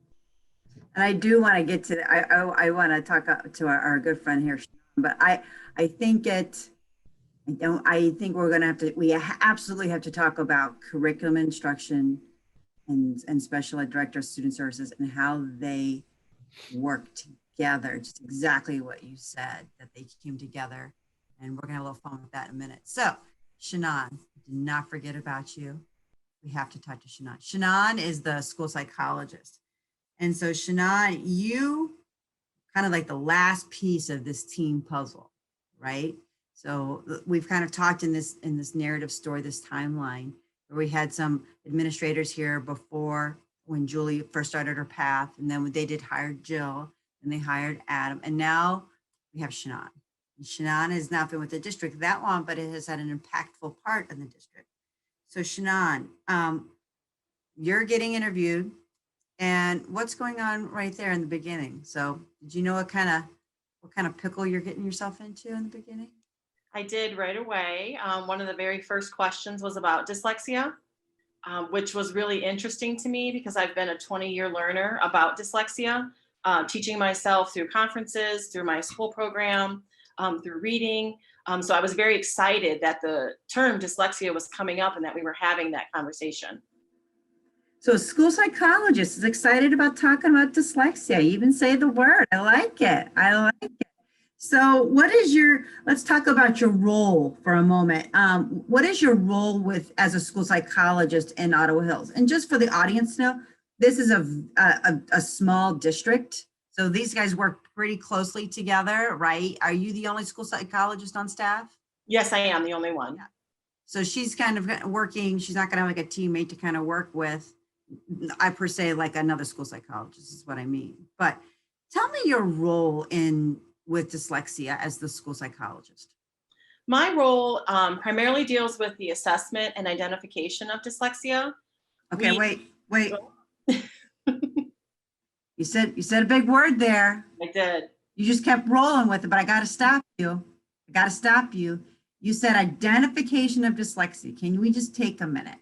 And I do want to get to, I want to talk to our good friend here, But I think I think we're gonna have to, absolutely have to talk about curriculum instruction and special ed director of student services and how they work together. Just exactly what you said, that they came together, and we're gonna have a little fun with that in a minute. So Shannon, did not forget about you. We have to talk to Shannon. Shannon is the school psychologist. And so Shannon, you kind of like the last piece of this team puzzle, right? So we've kind of talked in this narrative story, this timeline, where we had some administrators here before when Julie first started her path, and then they did hire Jill, and they hired Adam, and now we have Shannon. And Shannon has not been with the district that long, but it has had an impactful part in the district. So Shannon, you're getting interviewed, and what's going on right there in the beginning? So did you know what kind of pickle you're getting yourself into in the beginning? I did right away. One of the very first questions was about dyslexia, which was really interesting to me because I've been a 20-year learner about dyslexia, teaching myself through conferences, through my school program, through reading. So I was very excited that the term dyslexia was coming up and that we were having that conversation. So a school psychologist is excited about talking about dyslexia. You even say the word. I like it. I like it. So let's talk about your role for a moment. What is your role as a school psychologist in Ottawa Hills? And just for the audience to know, this is a small district. So these guys work pretty closely together, right? Are you the only school psychologist on staff? Yes, I am the only one. Yeah. So she's kind of working, she's not gonna have like a teammate to kind of work with, I per se, like another school psychologist is what I mean. But tell me your role with dyslexia as the school psychologist. My role primarily deals with the assessment and identification of dyslexia. Okay, wait. You said a big word there. I did. You just kept rolling with it, but I got to stop you. You said identification of dyslexia. Can we just take a minute?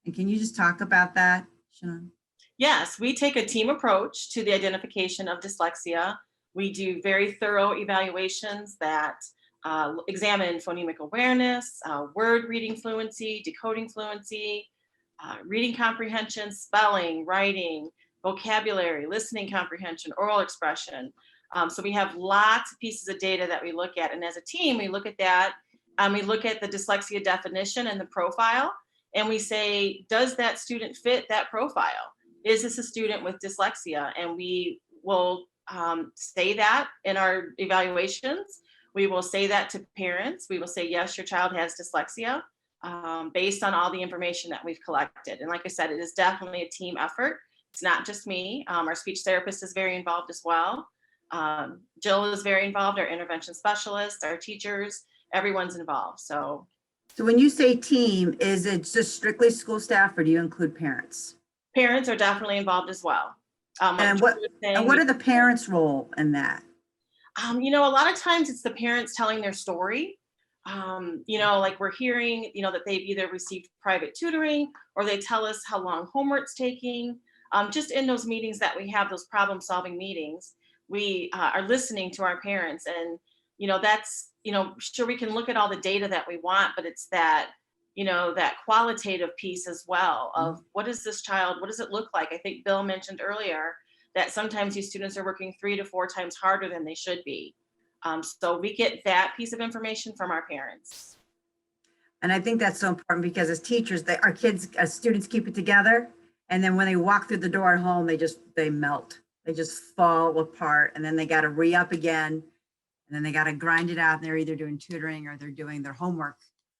And can you just talk about that, Shannon? Yes, we take a team approach to the identification of dyslexia. We do very thorough evaluations that examine phonemic awareness, word reading fluency, decoding fluency, reading comprehension, spelling, writing, vocabulary, listening comprehension, oral expression. So we have lots of pieces of data that we look at. And as a team, we look at that. We look at the dyslexia definition and the profile, and we say, does that student fit that profile? Is this a student with dyslexia? And we will say that in our evaluations. We will say that to parents. We will say, yes, your child has dyslexia based on all the information that we've collected. And like I said, it is definitely a team effort. It's not just me. Our speech therapist is very involved as well. Jill is very involved, our intervention specialist, our teachers, everyone's involved. So when you say team, is it just strictly school staff or do you include parents? Parents are definitely involved as well. And what are the parents' role in that? A lot of times it's the parents telling their story. Like we're hearing, that they've either received private tutoring or they tell us how long homework's taking. Just in those meetings that we have, those problem-solving meetings, we are listening to our parents. And, that's, sure, we can look at all the data that we want, but it's that, that qualitative piece as well of what is this child, what does it look like? I think Bill mentioned earlier that sometimes these students are working 3 to 4 times harder than they should be. So we get that piece of information from our parents. And I think that's so important because as teachers, our kids, as students keep it together. And then when they walk through the door at home, they melt, they just fall apart. And then they got to re-up again. And then they got to grind it out. And they're either doing tutoring or they're doing their homework,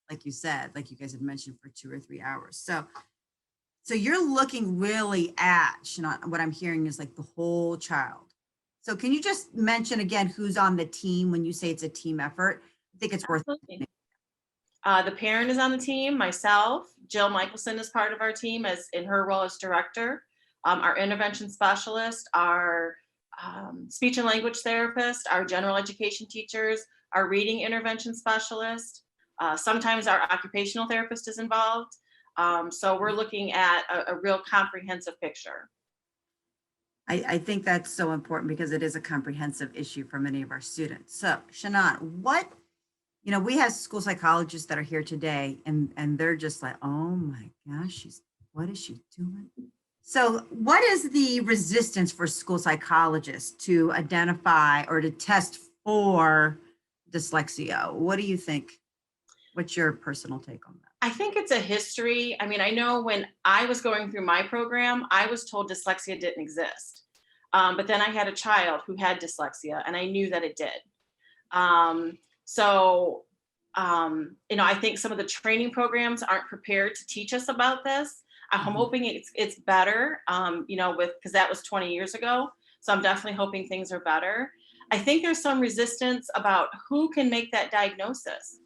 like you said, like you guys had mentioned, for 2 or 3 hours. So you're looking really at, Shannon, what I'm hearing is like the whole child. So can you just mention again who's on the team when you say it's a team effort? I think it's worth it. The parent is on the team, myself, Jill Michelson is part of our team as in her role as director, our intervention specialist, our speech and language therapist, our general education teachers, our reading intervention specialist. Sometimes our occupational therapist is involved. So we're looking at a real comprehensive picture. I think that's so important because it is a comprehensive issue for many of our students. So Shannon, what, we have school psychologists that are here today and they're just like, oh my gosh, what is she doing? So what is the resistance for school psychologists to identify or to test for dyslexia? What do you think? What's your personal take on that? I think it's a history. I mean, I know when I was going through my program, I was told dyslexia didn't exist. But then I had a child who had dyslexia and I knew that it did. I think some of the training programs aren't prepared to teach us about this. I'm hoping it's better, because that was 20 years ago. So I'm definitely hoping things are better. I think there's some resistance about who can make that diagnosis.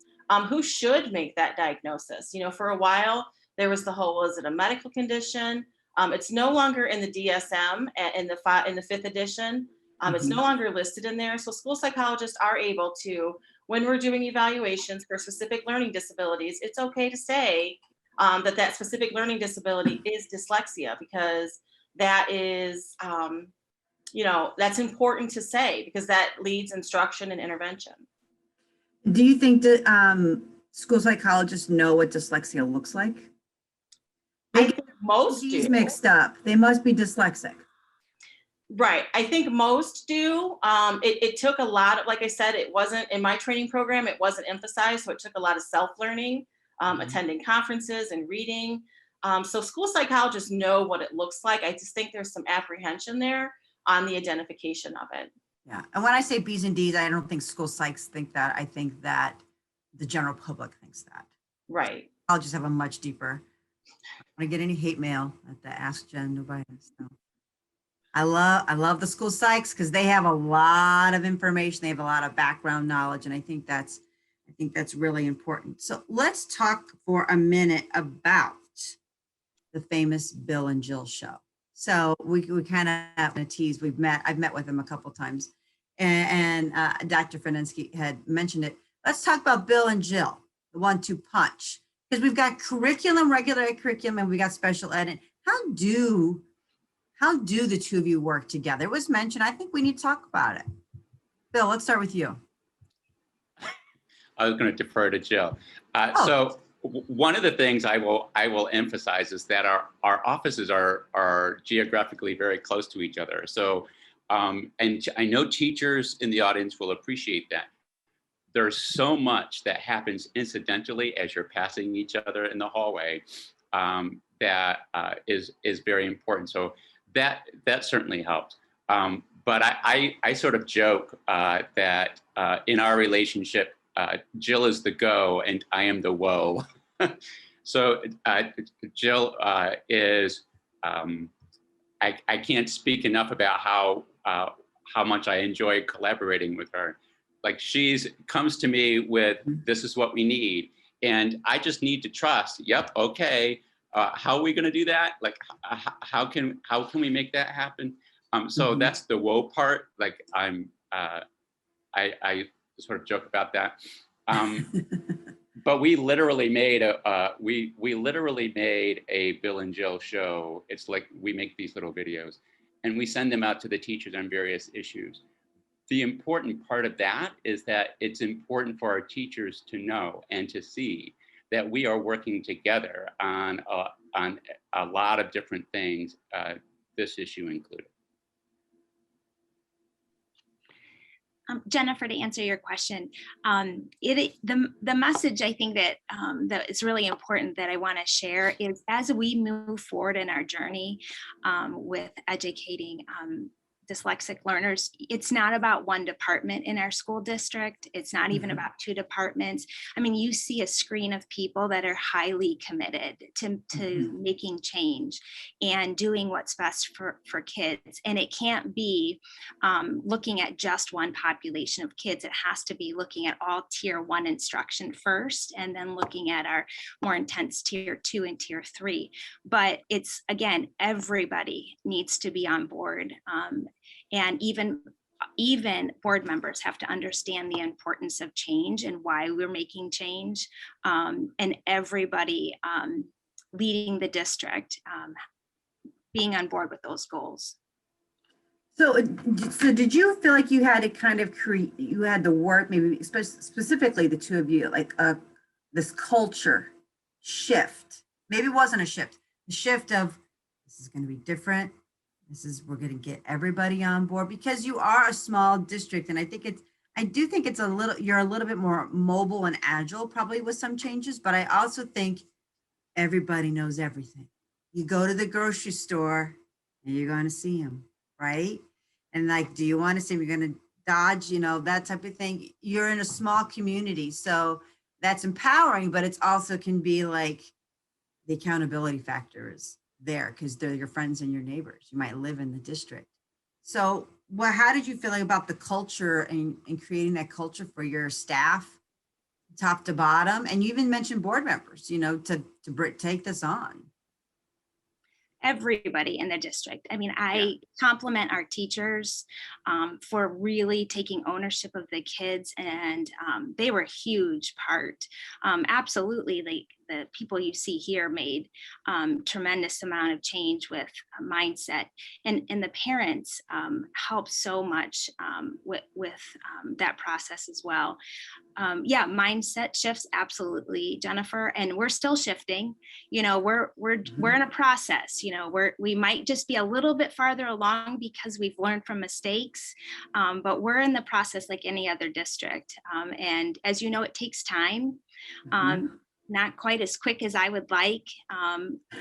Who should make that diagnosis? For a while, there was the whole, is it a medical condition? It's no longer in the DSM in the fifth edition. It's no longer listed in there. So school psychologists are able to, when we're doing evaluations for specific learning disabilities, it's okay to say that specific learning disability is dyslexia, because that is, that's important to say because that leads instruction and intervention. Do you think that school psychologists know what dyslexia looks like? I think most These do. mixed up. They must be dyslexic. Right. I think most do. It took a lot of, like I said, it wasn't in my training program, it wasn't emphasized. So it took a lot of self-learning, attending conferences and reading. So school psychologists know what it looks like. I just think there's some apprehension there on the identification of it. Yeah. And when I say B's and D's, I don't think school psychs think that. I think that the general public thinks that. Right. I'll just have a much deeper. I don't get any hate mail at the Ask Jen NOBIDA. So I love the school psychs because they have a lot of information. They have a lot of background knowledge. And I think that's really important. So let's talk for a minute about the famous Bill and Jill show. So we kind of have a tease. I've met with them a couple times, and Dr. Faninsky had mentioned it. Let's talk about Bill and Jill, the 1-2 punch, because we've got curriculum, regular ed curriculum, and we got special ed. And how do the two of you work together? It was mentioned. I think we need to talk about it. Bill, let's start with you. I was going to defer to Jill. So one of the things I will emphasize is that our offices are geographically very close to each other. So, and I know teachers in the audience will appreciate that. There's so much that happens incidentally as you're passing each other in the hallway that is very important. So that certainly helps. But I sort of joke that in our relationship, Jill is the go and I am the woe. So Jill is, I can't speak enough about how much I enjoy collaborating with her. Like comes to me with, this is what we need. And I just need to trust, yep, okay, how are we gonna do that? Like, how can we make that happen? So that's the woe part. Like I sort of joke about that. But we literally made a Bill and Jill show. It's like we make these little videos and we send them out to the teachers on various issues. The important part of that is that it's important for our teachers to know and to see that we are working together on a lot of different things, this issue included. Jennifer, to answer your question, the message I think that is really important that I want to share is as we move forward in our journey with educating dyslexic learners, it's not about one department in our school district. It's not even about two departments. I mean, you see a screen of people that are highly committed to making change and doing what's best for kids. And it can't be looking at just one population of kids. It has to be looking at all tier 1 instruction first, and then looking at our more intense tier 2 and tier 3. But it's, again, everybody needs to be on board. And even board members have to understand the importance of change and why we're making change, and everybody leading the district being on board with those goals. So did you feel like you had to kind of create, you had to work, maybe specifically the two of you, like this culture shift? Maybe it wasn't a shift, the shift of this is going to be different. We're going to get everybody on board because you are a small district. And I do think it's you're a little bit more mobile and agile probably with some changes, but I also think everybody knows everything. You go to the grocery store and you're going to see them, right? And like, do you want to see them? You're going to dodge, that type of thing. You're in a small community. So that's empowering, but it's also can be like the accountability factor is there because they're your friends and your neighbors. You might live in the district. So how did you feel about the culture and creating that culture for your staff, top to bottom? And you even mentioned board members, to take this on. Everybody in the district. I mean, I compliment our teachers for really taking ownership of the kids, and they were a huge part. Absolutely, the people you see here made tremendous amount of change with mindset, and the parents helped so much with that process as well. Mindset shifts, absolutely, Jennifer, and we're still shifting. We're in a process. We might just be a little bit farther along because we've learned from mistakes, but we're in the process like any other district. And as you know, it takes time. Not quite as quick as I would like,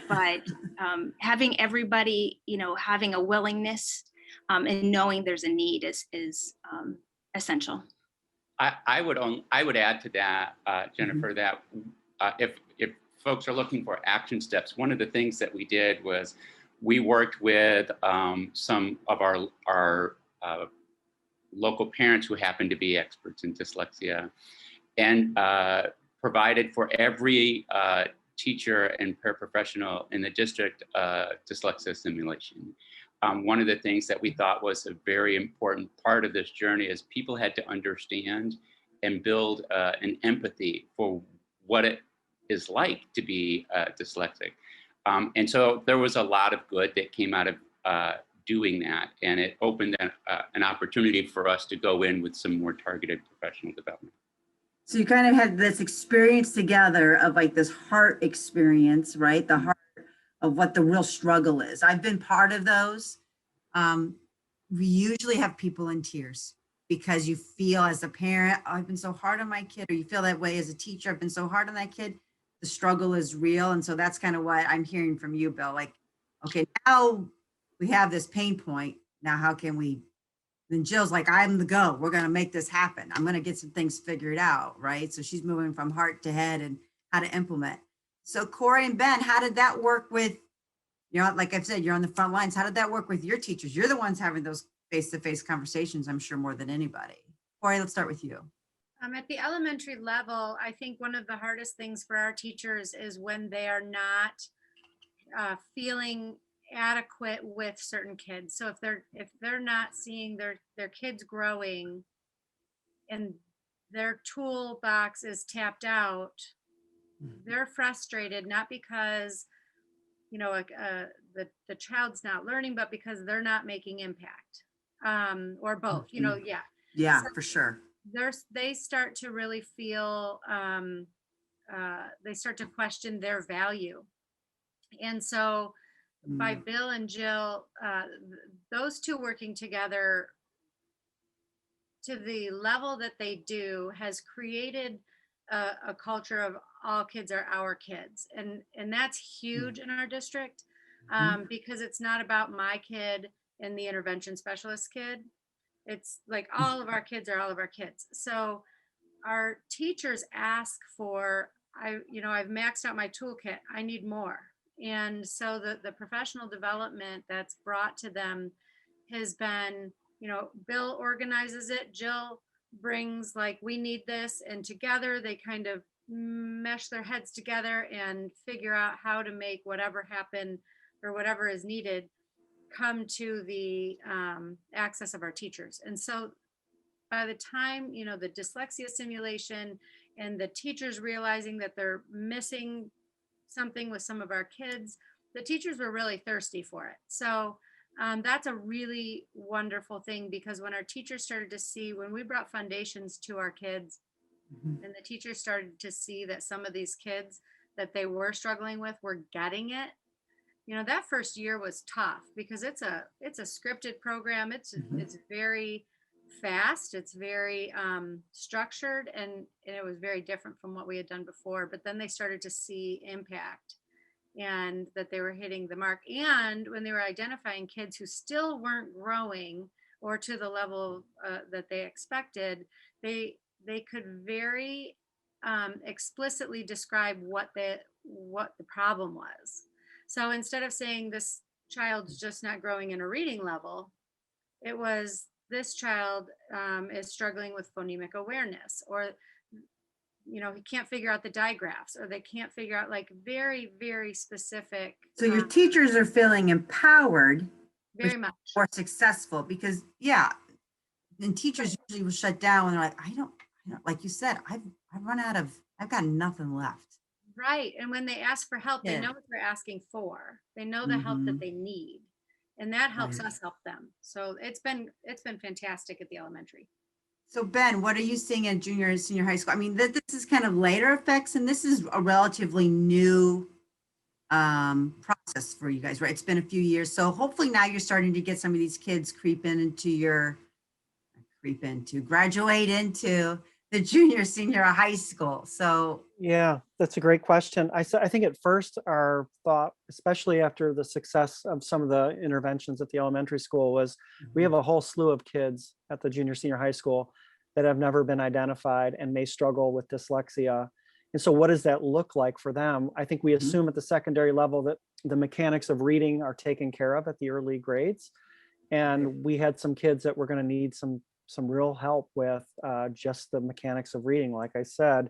but having everybody, having a willingness and knowing there's a need is essential. I would add to that, Jennifer, that if folks are looking for action steps, one of the things that we did was we worked with some of our local parents who happen to be experts in dyslexia, and provided for every teacher and paraprofessional in the district dyslexia simulation. One of the things that we thought was a very important part of this journey is people had to understand and build an empathy for what it is like to be dyslexic. And so there was a lot of good that came out of doing that, and it opened an opportunity for us to go in with some more targeted professional development. So you kind of had this experience together of like this heart experience, right? The heart of what the real struggle is. I've been part of those. We usually have people in tears because you feel as a parent, oh, I've been so hard on my kid, or you feel that way as a teacher, I've been so hard on that kid. The struggle is real. And so that's kind of what I'm hearing from you, Bill. Like, okay, now we have this pain point. Now, how can we? Then Jill's like, I'm the go. We're going to make this happen. I'm going to get some things figured out, right? So she's moving from heart to head and how to implement. So Corey and Ben, how did that work with, like I've said, you're on the front lines. How did that work with your teachers? You're the ones having those face-to-face conversations, I'm sure, more than anybody. Corey, let's start with you. At the elementary level, I think one of the hardest things for our teachers is when they are not feeling adequate with certain kids. So if they're not seeing their kids growing and their toolbox is tapped out, they're frustrated, not because the child's not learning, but because they're not making impact, or both. Yeah, so for sure. They start to really feel they start to question their value, and so by Bill and Jill, those two working together to the level that they do has created a culture of all kids are our kids. And that's huge in our district, because it's not about my kid and the intervention specialist kid. It's like all of our kids are all of our kids. So our teachers ask for, I've maxed out my toolkit. I need more. And so the professional development that's brought to them has been, Bill organizes it, Jill brings like, we need this, and together they kind of mesh their heads together and figure out how to make whatever happen or whatever is needed come to the access of our teachers. And so by the time, the dyslexia simulation and the teachers realizing that they're missing something with some of our kids, the teachers were really thirsty for it. So That's a really wonderful thing, because when our teachers started to see, when we brought foundations to our kids, Mhm. and the teachers started to see that some of these kids that they were struggling with were getting it, that first year was tough, because it's a scripted program. Mhm. It's very fast, it's very structured, and it was very different from what we had done before. But then they started to see impact, and that they were hitting the mark, and when they were identifying kids who still weren't growing or to the level that they expected, they could very explicitly describe what the problem was. So instead of saying this child's just not growing in a reading level, it was, this child is struggling with phonemic awareness, or he can't figure out the digraphs, or they can't figure out, like, very, very specific. So your teachers are feeling empowered, Very much. more successful, because and teachers usually will shut down when they're like, I don't, like you said, I've got nothing left. Right. And when they ask for help, they Yeah. know what they're asking for. They know the help that Mhm. they need. And that helps Right. us help them. So it's been fantastic at the elementary. So Ben, what are you seeing in junior and senior high school? I mean, this is kind of later effects, and this is a relatively new process for you guys, right? It's been a few years. So hopefully now you're starting to get some of these kids graduate into the junior, senior high school. So Yeah, that's a great question. I think at first our thought, especially after the success of some of the interventions at the elementary school, was we have a whole slew of kids at the junior, senior high school that have never been identified and may struggle with dyslexia. And so what does that look like for them? I think we assume at the secondary level that the mechanics of reading are taken care of at the early grades. And we had some kids that were going to need some real help with just the mechanics of reading, like I said.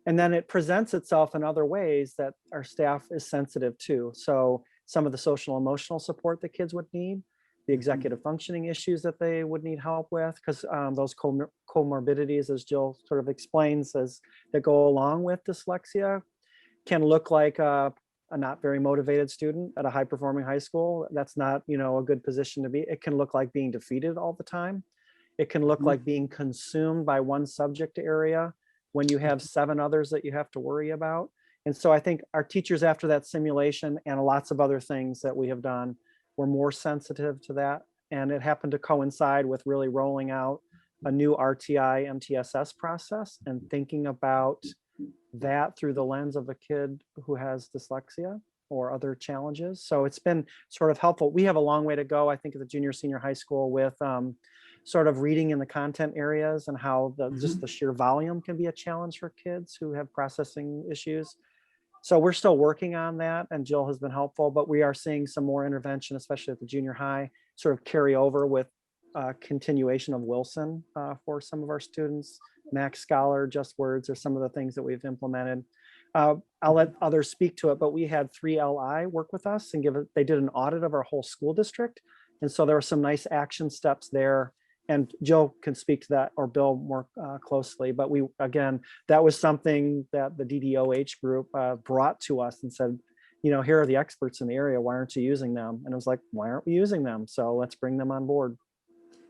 And then it presents itself in other ways that our staff is sensitive to. So some of the social emotional support that kids would need, the executive functioning issues that they would need help with, because those comorbidities, as Jill sort of explains, that go along with dyslexia, can look like a not very motivated student at a high performing high school. That's not, a good position to be. It can look like being defeated all the time. It can look like being consumed by one subject area when you have 7 others that you have to worry about. And so I think our teachers, after that simulation and lots of other things that we have done, were more sensitive to that. And it happened to coincide with really rolling out a new RTI MTSS process and thinking about that through the lens of a kid who has dyslexia or other challenges. So it's been sort of helpful. We have a long way to go, I think, at the junior, senior high school with sort of reading in the content areas, and how just the sheer volume can be a challenge for kids who have processing issues. So we're still working on that, and Jill has been helpful, but we are seeing some more intervention, especially at the junior high, sort of carry over with continuation of Wilson for some of our students. Max Scholar, Just Words are some of the things that we've implemented. I'll let others speak to it, but we had 3LI work with us and they did an audit of our whole school district. And so there were some nice action steps there. And Jill can speak to that, or Bill, more closely. But that was something that the DDOH group brought to us and said, here are the experts in the area. Why aren't you using them? And it was like, why aren't we using them? So let's bring them on board.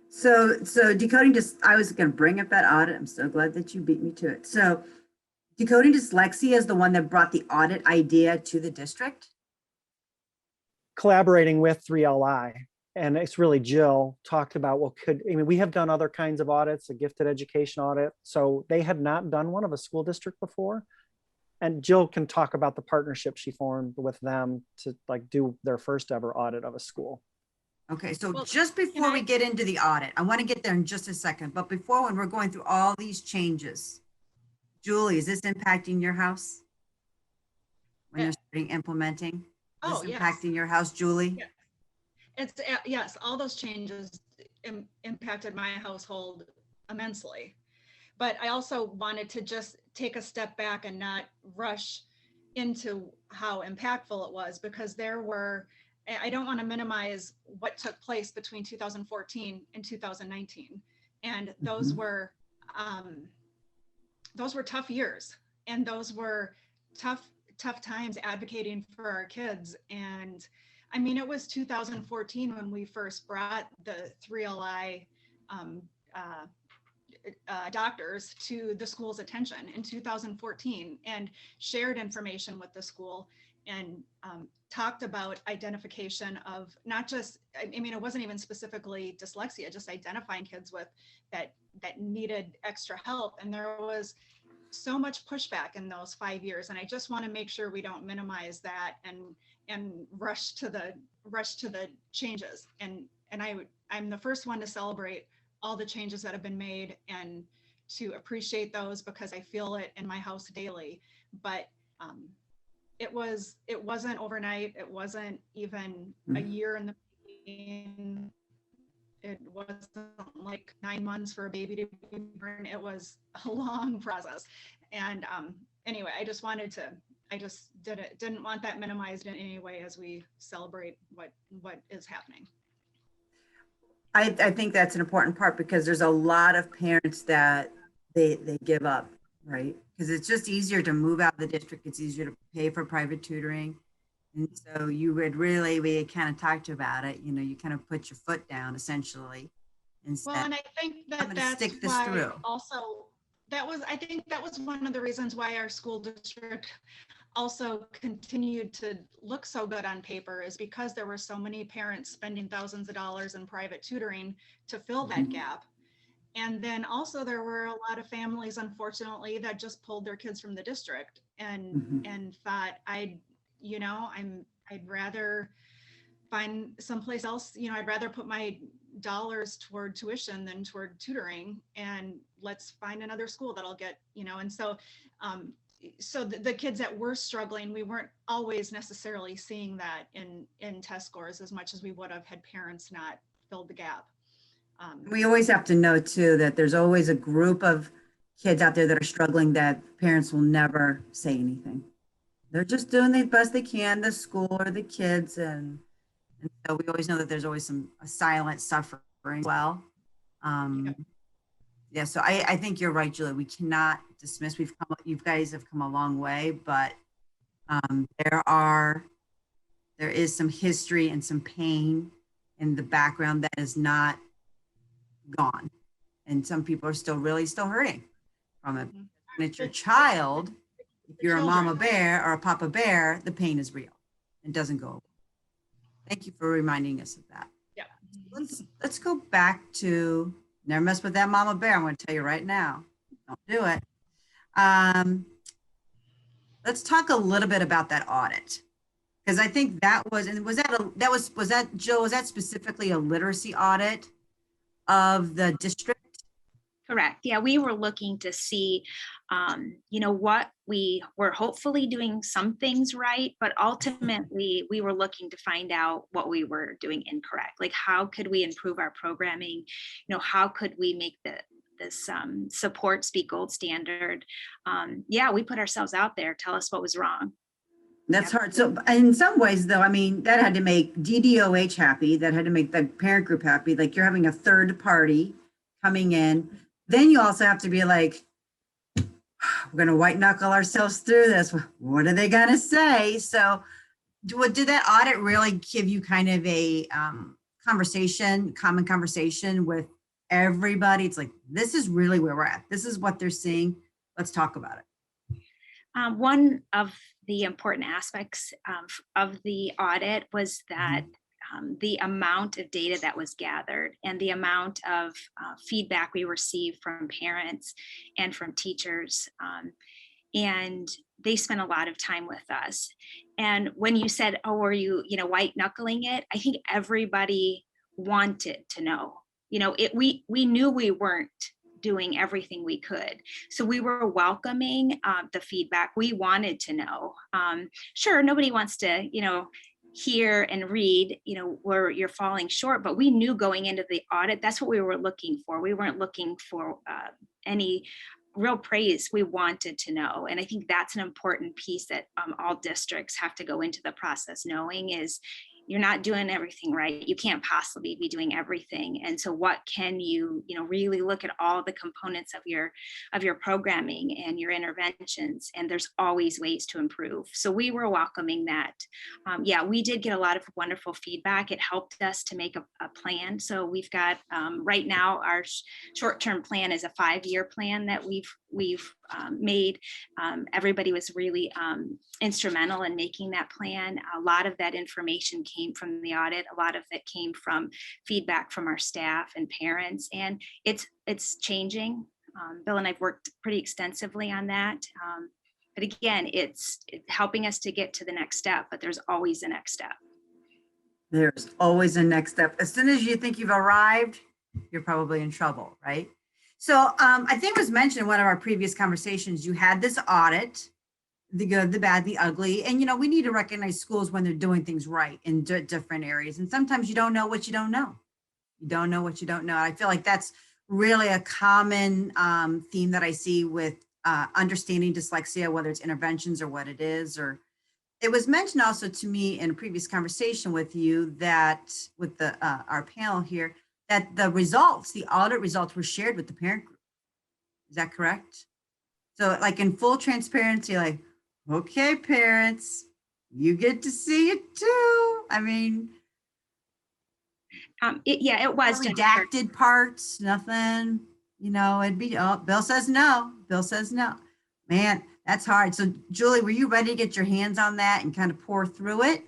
So decoding I was going to bring up that audit. I'm so glad that you beat me to it. So decoding dyslexia is the one that brought the audit idea to the district? Collaborating with 3LI. And it's really Jill talked about, we have done other kinds of audits, a gifted education audit. So they had not done one of a school district before. And Jill can talk about the partnership she formed with them to do their first ever audit of a school. Okay, so just before we get into the audit, I want to get there in just a second, but before, when we're going through all these changes, Julie, is this impacting your house? When they're starting implementing? Is this impacting your house, Julie? Yeah. Yes, all those changes impacted my household immensely. But I also wanted to just take a step back and not rush into how impactful it was, because I don't want to minimize what took place between 2014 and 2019. And those were tough years, and those were tough times advocating for our kids. And I mean, it was 2014 when we first brought the 3LI doctors to the school's attention in 2014 and shared information with the school and talked about identification of not just, I mean, it wasn't even specifically dyslexia, just identifying kids with that needed extra help. And there was so much pushback in those 5 years. And I just want to make sure we don't minimize that and rush to the changes. And I'm the first one to celebrate all the changes that have been made and to appreciate those because I feel it in my house daily. But it wasn't overnight. It wasn't even a year in the making. It wasn't like 9 months for a baby to be born. It was a long process. And anyway, I just didn't want that minimized in any way as we celebrate what is happening. I think that's an important part because there's a lot of parents that they give up, right? Because it's just easier to move out of the district. It's easier to pay for private tutoring. And so we had kind of talked about it, you kind of put your foot down essentially. And Well, and I think that's stick this why through. Also, I think that was one of the reasons why our school district also continued to look so good on paper is because there were so many parents spending thousands of dollars in private tutoring to fill that gap. And then also there were a lot of families, unfortunately, that just pulled their kids from the district and thought I'd rather find someplace else, I'd rather put my dollars toward tuition than toward tutoring, and let's find another school that'll get, and so the kids that were struggling, we weren't always necessarily seeing that in test scores as much as we would have had parents not filled the gap. We always have to know too that there's always a group of kids out there that are struggling that parents will never say anything. They're just doing the best they can, the school or the kids, and so we always know that there's always a silent suffering as well. Yeah, so I think you're right, Julia. We cannot dismiss. You guys have come a long way, but there is some history and some pain in the background that is not gone, and some people are still hurting from it. And it's your child. If you're a mama bear or a papa bear, the pain is real. It doesn't go away. Thank you for reminding us of that. Yeah. Let's go back to never mess with that mama bear. I'm going to tell you right now, don't do it. Let's talk a little bit about that audit, because I think was that Jill? Was that specifically a literacy audit of the district? Correct. Yeah, we were looking to see, what we were hopefully doing some things right, but ultimately we were looking to find out what we were doing incorrect. Like, how could we improve our programming? How could we make this supports be gold standard? We put ourselves out there. Tell us what was wrong. That's hard. So in some ways, though, I mean, that had to make DDOH happy. That had to make the parent group happy. Like, you're having a third party coming in. Then you also have to be like, we're going to white knuckle ourselves through this. What are they going to say? So did that audit really give you kind of a common conversation with everybody? It's like, this is really where we're at. This is what they're seeing. Let's talk about it. One of the important aspects of the audit was that the amount of data that was gathered and the amount of feedback we received from parents and from teachers. And they spent a lot of time with us. And when you said, oh, were you, white knuckling it? I think everybody wanted to know, we knew we weren't doing everything we could. So we were welcoming the feedback. We wanted to know. Sure, nobody wants to, hear and read, where you're falling short, but we knew going into the audit, that's what we were looking for. We weren't looking for any real praise. We wanted to know. And I think that's an important piece that all districts have to go into the process knowing is, you're not doing everything right. You can't possibly be doing everything. And so what can you, really look at all the components of your programming and your interventions, and there's always ways to improve. So we were welcoming that. Yeah, we did get a lot of wonderful feedback. It helped us to make a plan. So we've got right now our short-term plan is a 5-year plan that we've made. Everybody was really instrumental in making that plan. A lot of that information came from the audit. A lot of it came from feedback from our staff and parents, and it's changing. Bill and I've worked pretty extensively on that. But again, it's helping us to get to the next step, but there's always a next step. There's always a next step. As soon as you think you've arrived, you're probably in trouble, right? So I think it was mentioned in one of our previous conversations, you had this audit, the good, the bad, the ugly. And, we need to recognize schools when they're doing things right in different areas. And sometimes you don't know what you don't know. You don't know what you don't know. I feel like that's really a common theme that I see with understanding dyslexia, whether it's interventions or what it is. Or it was mentioned also to me in a previous conversation with you that with the our panel here, that the results, the audit results were shared with the parent group. Is that correct? So like in full transparency, like, okay, parents, you get to see it too. I mean, it was redacted parts, nothing, it'd be, oh, Bill says no. Bill says no. Man, that's hard. So Julie, were you ready to get your hands on that and kind of pour through it?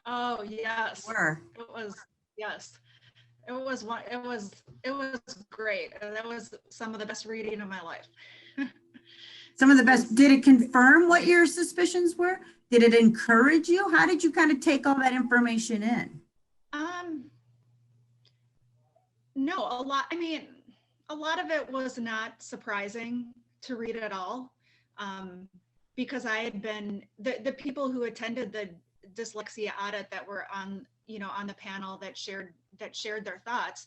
Oh, yes. Were. It was, yes. It was great. That was some of the best reading of my life. Some of the best. Did it confirm what your suspicions were? Did it encourage you? How did you kind of take all that information in? No, a lot of it was not surprising to read at all. Because I had been, the people who attended the dyslexia audit that were on the panel that shared their thoughts,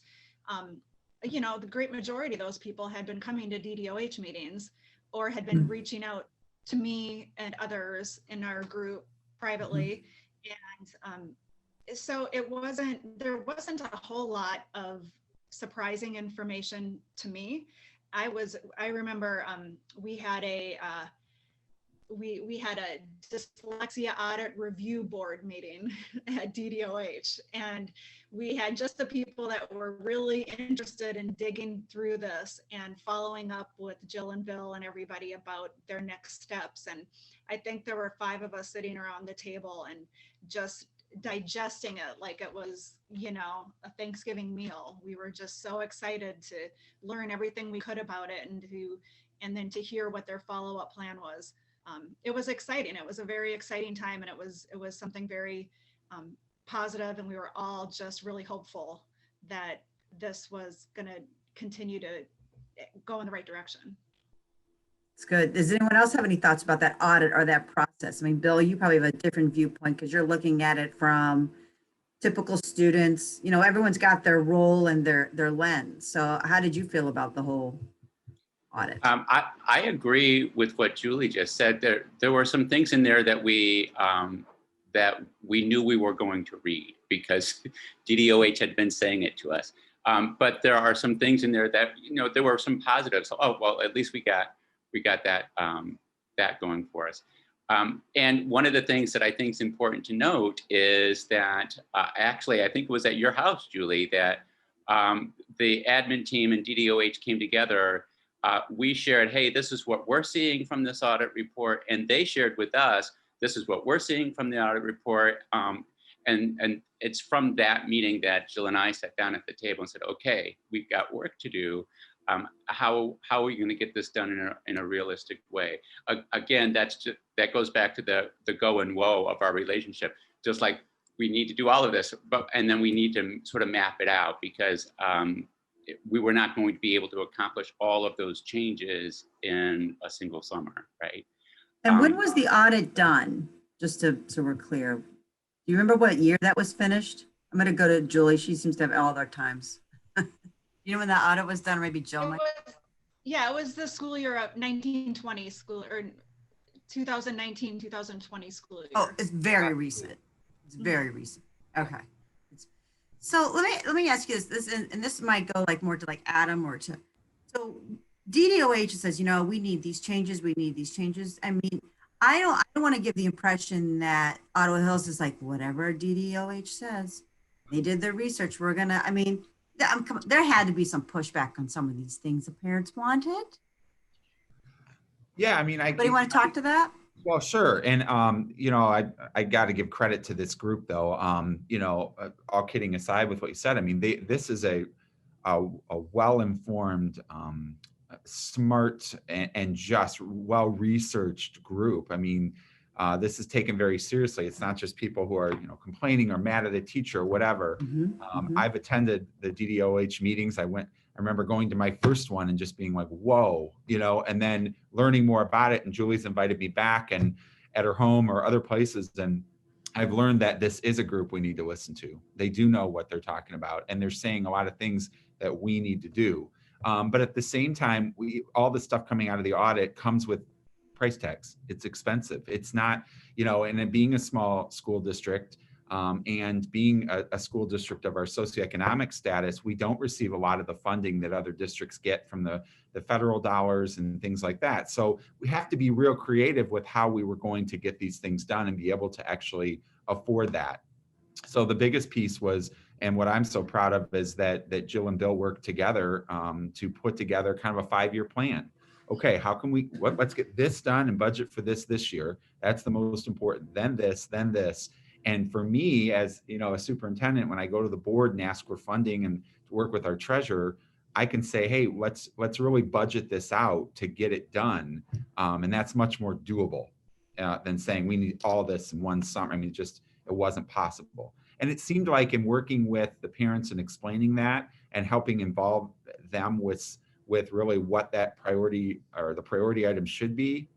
the great majority of those people had been coming to DDOH meetings or had been reaching out to me and others in our group privately. And so there wasn't a whole lot of surprising information to me. I remember we had a dyslexia audit review board meeting at DDOH, and we had just the people that were really interested in digging through this and following up with Jill and Bill and everybody about their next steps. And I think there were 5 of us sitting around the table and just digesting it like it was, a Thanksgiving meal. We were just so excited to learn everything we could about it and then to hear what their follow-up plan was. It was exciting. It was a very exciting time, and it was something very positive, and we were all just really hopeful that this was going to continue to go in the right direction. It's good. Does anyone else have any thoughts about that audit or that process? I mean, Bill, you probably have a different viewpoint because you're looking at it from typical students. Everyone's got their role and their lens. So how did you feel about the whole audit? I agree with what Julie just said. There were some things in there that we knew we were going to read because DDOH had been saying it to us. But there are some things in there that there were some positives. Oh well, at least we got that going for us. And one of the things that I think is important to note is that actually I think it was at your house, Julie, that the admin team and DDOH came together. We shared, hey, this is what we're seeing from this audit report. And they shared with us, this is what we're seeing from the audit report. And it's from that meeting that Jill and I sat down at the table and said, okay, we've got work to do. How are we going to get this done in a realistic way? Again, that goes back to the go and woe of our relationship. Just like we need to do all of this, and then we need to sort of map it out because we were not going to be able to accomplish all of those changes in a single summer, right? And when was the audit done? Just so we're clear. Do you remember what year that was finished? I'm going to go to Julie. She seems to have all their times. You know when that audit was done, or maybe Jill might? It was the school year of 1920 school, or 2019, 2020 school year. Oh, it's very recent. It's very recent. Okay. So let me ask you this, and this might go like more to like Adam or to, so DDOH says, you know, we need these changes, we need these changes. I mean, I don't want to give the impression that Ottawa Hills is like, whatever DDOH says, they did their research. We're gonna, I mean, there had to be some pushback on some of these things the parents wanted. Yeah, I mean, Anybody want to talk to that? Well, sure. And, you know, I got to give credit to this group, though. You know, all kidding aside with what you said, I mean, this is a well-informed, smart, and just well-researched group. I mean, this is taken very seriously. It's not just people who are, you know, complaining or mad at a teacher or whatever. I've attended the DDOH meetings. I remember going to my first one and just being like, whoa, you know, and then learning more about it. And Julie's invited me back and at her home or other places. And I've learned that this is a group we need to listen to. They do know what they're talking about. And they're saying a lot of things that we need to do. But at the same time, all the stuff coming out of the audit comes with price tags. It's expensive. It's not, you know, and then being a small school district, and being a school district of our socioeconomic status, we don't receive a lot of the funding that other districts get from the federal dollars and things like that. So we have to be real creative with how we were going to get these things done and be able to actually afford that. So the biggest piece was, and what I'm so proud of, is that Jill and Bill worked together to put together kind of a 5-year plan. Okay, how can we, let's get this done and budget for this year. That's the most important. Then this, then this. And for me, as you know, a superintendent, when I go to the board and ask for funding and to work with our treasurer, I can say, hey, let's really budget this out to get it done. And that's much more doable than saying we need all this in one summer. I mean, it wasn't possible. And it seemed like in working with the parents and explaining that and helping involve them with really what that priority or the priority item should be,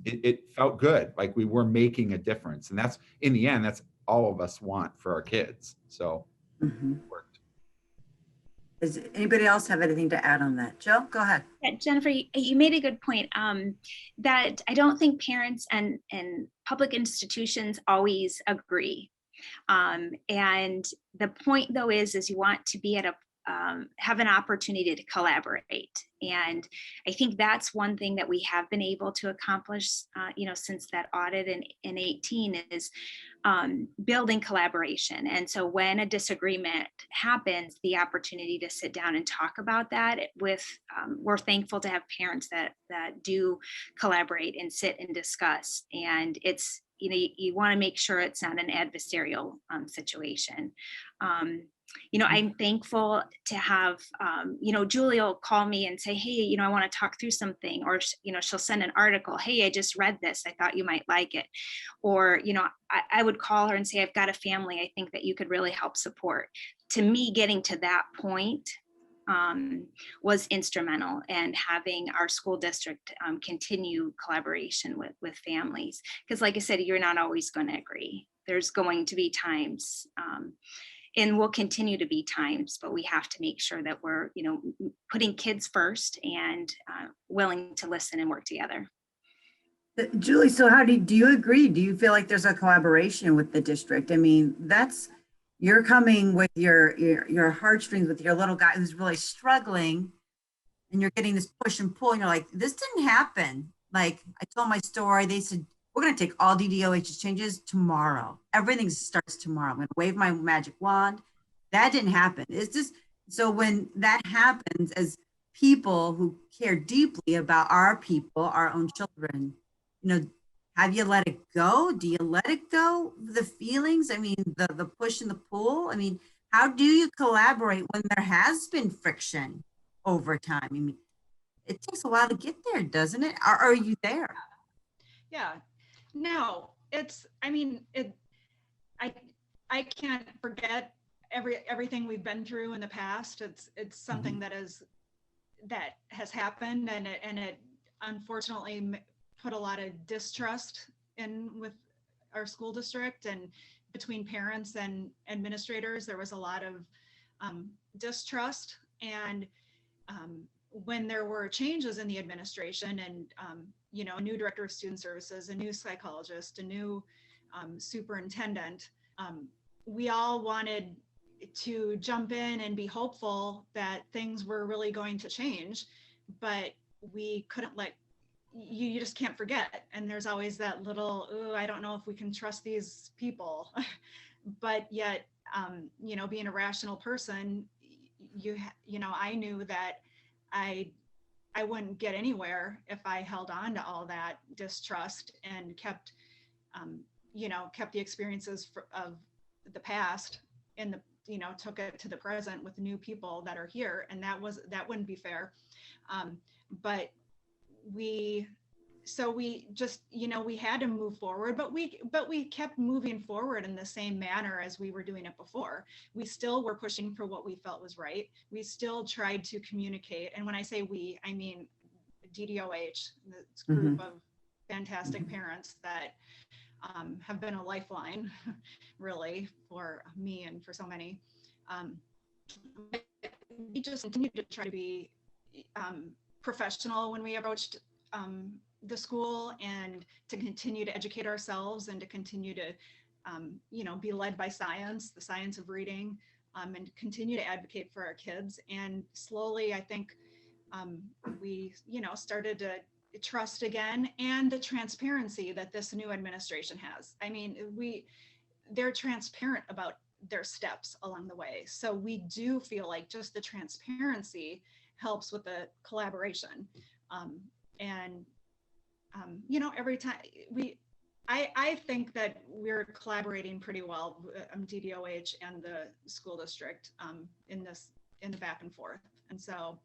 it felt good, like we were making a difference. And that's, in the end, that's all of us want for our kids. So it worked. Does anybody else have anything to add on that? Jill, go ahead. Yeah, Jennifer, you made a good point, that I don't think parents and public institutions always agree. And the point, though, is you want to be at have an opportunity to collaborate. And I think that's one thing that we have been able to accomplish, you know, since that audit in 18 is building collaboration. And so when a disagreement happens, the opportunity to sit down and talk about that with, we're thankful to have parents that do collaborate and sit and discuss. And it's, you know, you want to make sure it's not an adversarial situation. You know, I'm thankful to have, you know, Julie will call me and say, hey, you know, I want to talk through something, or, you know, she'll send an article. Hey, I just read this. I thought you might like it. Or, you know, I would call her and say, I've got a family I think that you could really help support. To me, getting to that point was instrumental, and having our school district continue collaboration with families. Because like I said, you're not always going to agree. There's going to be times, and will continue to be times, but we have to make sure that we're, you know, putting kids first and willing to listen and work together. Julie, so how do you agree? Do you feel like there's a collaboration with the district? I mean, you're coming with your heartstrings with your little guy who's really struggling, and you're getting this push and pull, and you're like, this didn't happen. Like, I told my story, they said, we're going to take all DDOH changes tomorrow. Everything starts tomorrow. I'm going to wave my magic wand. That didn't happen. It's just, so when that happens, as people who care deeply about our people, our own children, you know, have you let it go? Do you let it go? The feelings, I mean, the push and the pull. I mean, how do you collaborate when there has been friction over time? I mean, it takes a while to get there, doesn't it? Are you there? Yeah. No, it's, I mean, I can't forget everything we've been through in the past. It's something that has happened, and it unfortunately put a lot of distrust in with our school district, and between parents and administrators, there was a lot of distrust. And when there were changes in the administration, and you know, a new director of student services, a new psychologist, a new superintendent, we all wanted to jump in and be hopeful that things were really going to change, but we couldn't let you just can't forget. And there's always that little, oh, I don't know if we can trust these people. But yet, being a rational person, I knew that I wouldn't get anywhere if I held on to all that distrust and kept the experiences of the past and took it to the present with new people that are here. And that wouldn't be fair. But we just, we had to move forward, but we kept moving forward in the same manner as we were doing it before. We still were pushing for what we felt was right. We still tried to communicate. And when I say we, I mean DDOH, this group of fantastic parents that have been a lifeline, really, for me and for so many. We just continued to try to be professional when we approached the school, and to continue to educate ourselves and to continue to, be led by science, the science of reading, and continue to advocate for our kids. And slowly, I think we, started to trust again, and the transparency that this new administration has. I mean, they're transparent about their steps along the way. So we do feel like just the transparency helps with the collaboration. Every time I think that we're collaborating pretty well, DDOH and the school district in the back and forth. And so,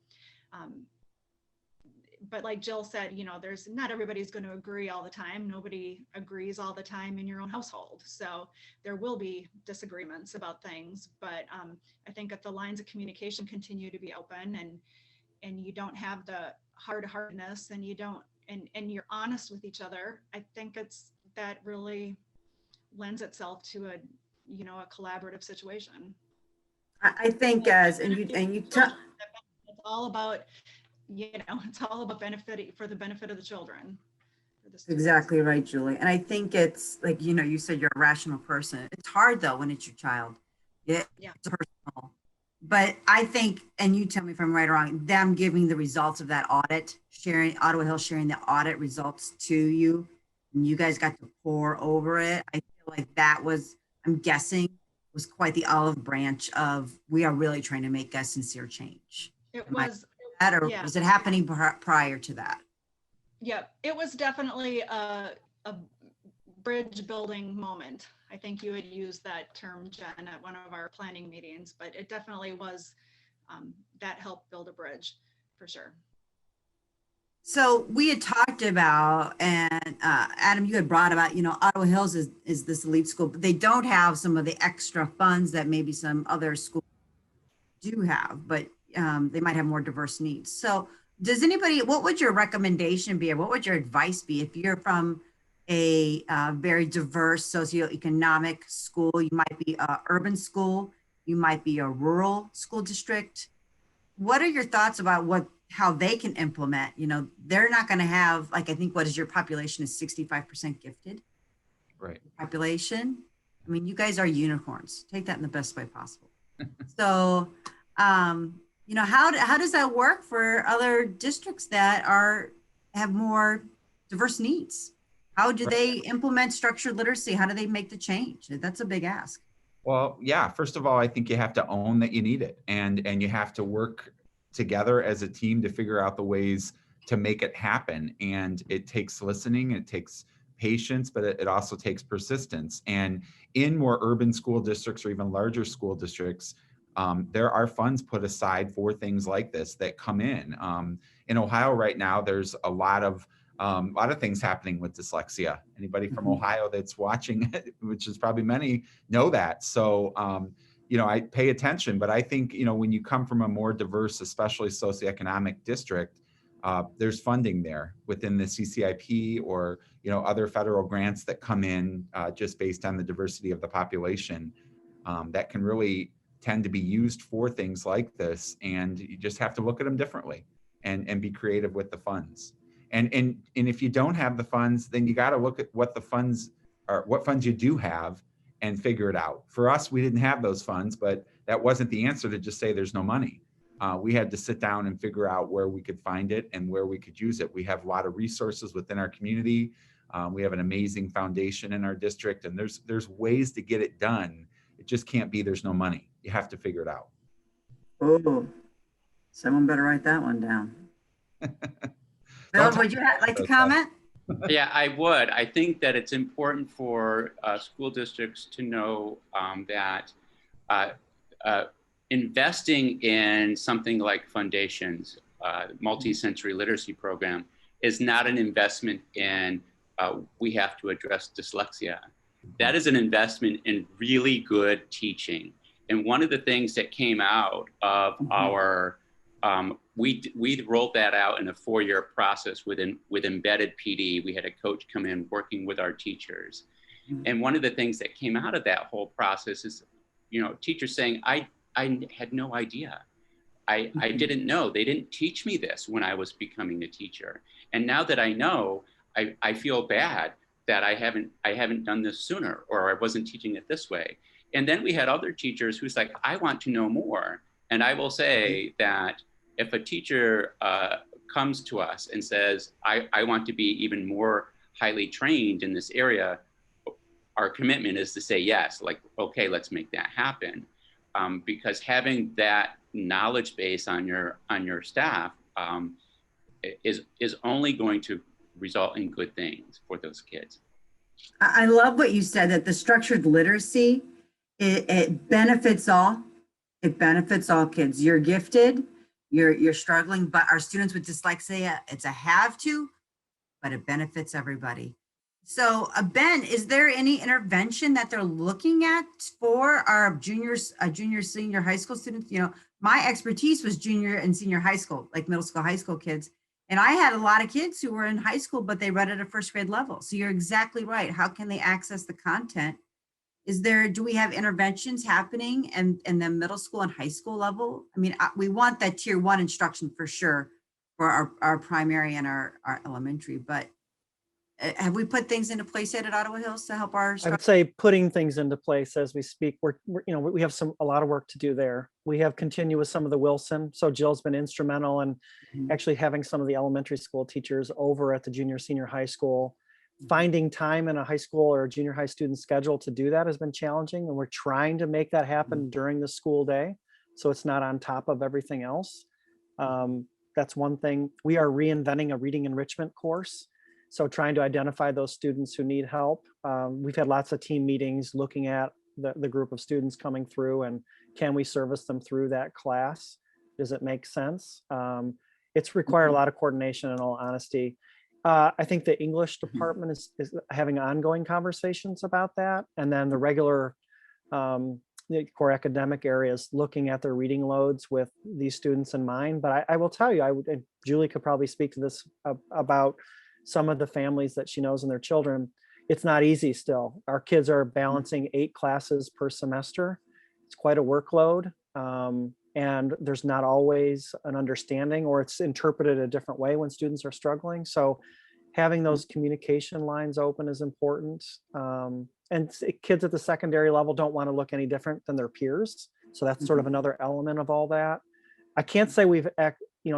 but like Jill said, there's not everybody's going to agree all the time. Nobody agrees all the time in your own household. So there will be disagreements about things, but I think if the lines of communication continue to be open and you don't have the hard-heartedness and you don't, and you're honest with each other, I think that really lends itself to a collaborative situation. I think it's all about, it's all about for the benefit of the children. Exactly right, Julie. And I think it's like, you said you're a rational person. It's hard though when it's your child. It's personal. But I think, and you tell me if I'm right or wrong, them giving the results of that audit, Ottawa Hills sharing the audit results to you, and you guys got to pour over it. I feel like that was, I'm guessing, was quite the olive branch of, we are really trying to make a sincere change. Was it happening prior to that? Yeah, it was definitely a bridge building moment. I think you had used that term, Jen, at one of our planning meetings, but it definitely was, that helped build a bridge for sure. So we had talked about, and Adam, you had brought about, Ottawa Hills is this elite school, but they don't have some of the extra funds that maybe some other schools do have, but they might have more diverse needs. So what would your recommendation be, or what would your advice be if you're from a very diverse socioeconomic school? You might be an urban school, you might be a rural school district. What are your thoughts about how they can implement? They're not going to have, like, I think, what is your population is 65% gifted, right? Population. I mean, you guys are unicorns. Take that in the best way possible. So, how does that work for other districts that have more diverse needs? How do they implement structured literacy? How do they make the change? That's a big ask. Well, yeah, first of all, I think you have to own that you need it, and you have to work together as a team to figure out the ways to make it happen. And it takes listening, it takes patience, but it also takes persistence. And in more urban school districts or even larger school districts, there are funds put aside for things like this that come in. In Ohio right now, there's a lot of things happening with dyslexia. Anybody from Ohio that's watching, which is probably many, know that. So, I pay attention, but I think, when you come from a more diverse, especially socioeconomic district, there's funding there within the CCIP or, other federal grants that come in just based on the diversity of the population that can really tend to be used for things like this. And you just have to look at them differently and be creative with the funds. And if you don't have the funds, then you got to look at what the funds are, what funds you do have, and figure it out. For us, we didn't have those funds, but that wasn't the answer to just say there's no money. We had to sit down and figure out where we could find it and where we could use it. We have a lot of resources within our community. We have an amazing foundation in our district, and there's ways to get it done. It just can't be there's no money. You have to figure it out. Oh, someone better write that one down. Bill, would you like to comment? Yeah, I would. I think that it's important for school districts to know that investing in something like Foundation's multi-sensory literacy program is not an investment in we have to address dyslexia. That is an investment in really good teaching. And one of the things that came out of our, we rolled that out in a 4-year process with embedded PD. We had a coach come in working with our teachers. And one of the things that came out of that whole process is, you know, teachers saying, I had no idea. I didn't know. They didn't teach me this when I was becoming a teacher. And now that I know, I feel bad that I haven't done this sooner, or I wasn't teaching it this way. And then we had other teachers who's like, I want to know more. And I will say that if a teacher comes to us and says, I want to be even more highly trained in this area, our commitment is to say yes, like, okay, let's make that happen. Because having that knowledge base on your staff is only going to result in good things for those kids. I love what you said, that the structured literacy, it benefits all. It benefits all kids. You're gifted, you're struggling, but our students with dyslexia, it's a have to, but it benefits everybody. So Ben, is there any intervention that they're looking at for our junior, senior high school students? You know, my expertise was junior and senior high school, like middle school, high school kids. And I had a lot of kids who were in high school, but they read at a first grade level. So you're exactly right. How can they access the content? Do we have interventions happening in the middle school and high school level? I mean, we want that tier 1 instruction for sure for our primary and our elementary, but have we put things into place yet at Ottawa Hills to help our? I would say putting things into place as we speak. We're you know, we have a lot of work to do there. We have continued with some of the Wilson. So Jill's been instrumental in actually having some of the elementary school teachers over at the junior, senior high school. Finding time in a high school or a junior high student schedule to do that has been challenging. And we're trying to make that happen during the school day, so it's not on top of everything else. That's one thing. We are reinventing a reading enrichment course. So trying to identify those students who need help. We've had lots of team meetings looking at the group of students coming through, and can we service them through that class? Does it make sense? It's required a lot of coordination, in all honesty. I think the English department is having ongoing conversations about that. And then the regular the core academic areas looking at their reading loads with these students in mind. But I will tell you, and Julie could probably speak to this about some of the families that she knows and their children. It's not easy still. Our kids are balancing 8 classes per semester. It's quite a workload. And there's not always an understanding, or it's interpreted a different way when students are struggling. So having those communication lines open is important. And kids at the secondary level don't want to look any different than their peers. So that's sort of another element of all that. I can't say we've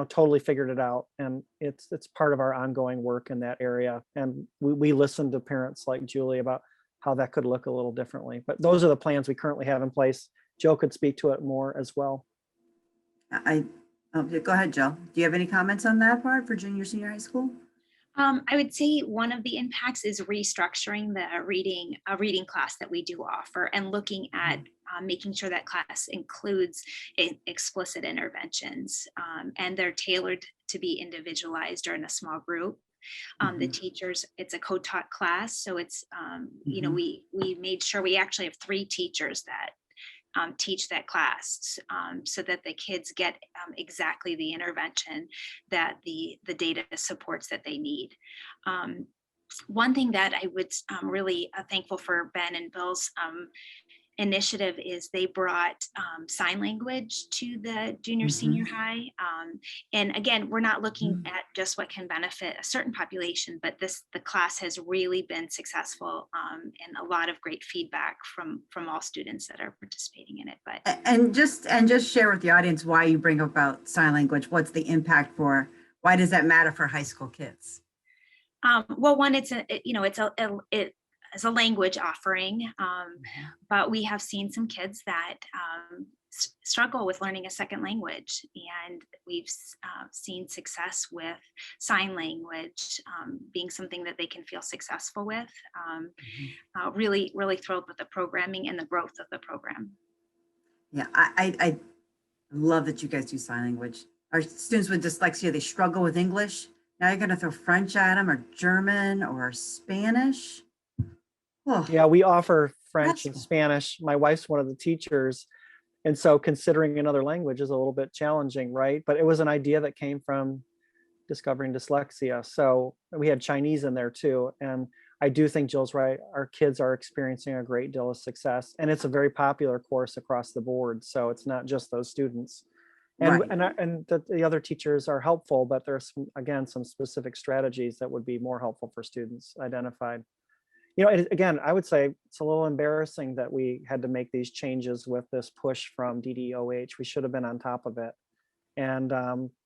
totally figured it out, and it's part of our ongoing work in that area. And we listen to parents like Julie about how that could look a little differently. But those are the plans we currently have in place. Jill could speak to it more as well. Go ahead, Jill. Do you have any comments on that part for junior, senior high school? I would say one of the impacts is restructuring the reading class that we do offer, and looking at making sure that class includes explicit interventions, and they're tailored to be individualized or in a small group. The teachers, it's a co-taught class, so it's we made sure we actually have 3 teachers that teach that class, so that the kids get exactly the intervention that the data supports that they need. One thing that I would really thankful for Ben and Bill's initiative is they brought sign language to the junior senior high. And again, we're not looking at just what can benefit a certain population, but the class has really been successful, and a lot of great feedback from all students that are participating in it. But And just share with the audience why you bring about sign language. What's the impact for? Why does that matter for high school kids? well, one, it's a language offering, but we have seen some kids that struggle with learning a second language, and we've seen success with sign language being something that they can feel successful with. Really thrilled with the programming and the growth of the program. Yeah, I love that you guys do sign language. Our students with dyslexia, they struggle with English. Now you're going to throw French at them, or German, or Spanish. Oh, Yeah, we offer French and That's- Spanish. My wife's one of the teachers. And so considering another language is a little bit challenging, right? But it was an idea that came from discovering dyslexia. So we had Chinese in there too. And I do think Jill's right. Our kids are experiencing a great deal of success. And it's a very popular course across the board. So it's not just those students. And, Right. and the other teachers are helpful, but there's again, some specific strategies that would be more helpful for students identified. You know, again, I would say it's a little embarrassing that we had to make these changes with this push from DDOH. We should have been on top of it. And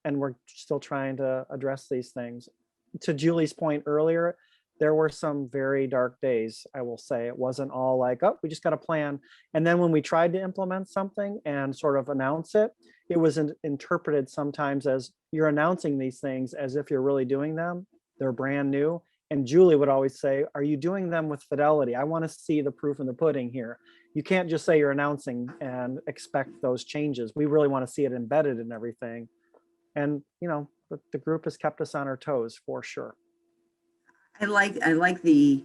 we're still trying to address these things. To Julie's point earlier, there were some very dark days, I will say. It wasn't all like, oh, we just got a plan. And then when we tried to implement something and sort of announce it, it was interpreted sometimes as you're announcing these things as if you're really doing them. They're brand new. And Julie would always say, are you doing them with fidelity? I want to see the proof in the pudding here. You can't just say you're announcing and expect those changes. We really want to see it embedded in everything. And, you know, the group has kept us on our toes for sure. I like the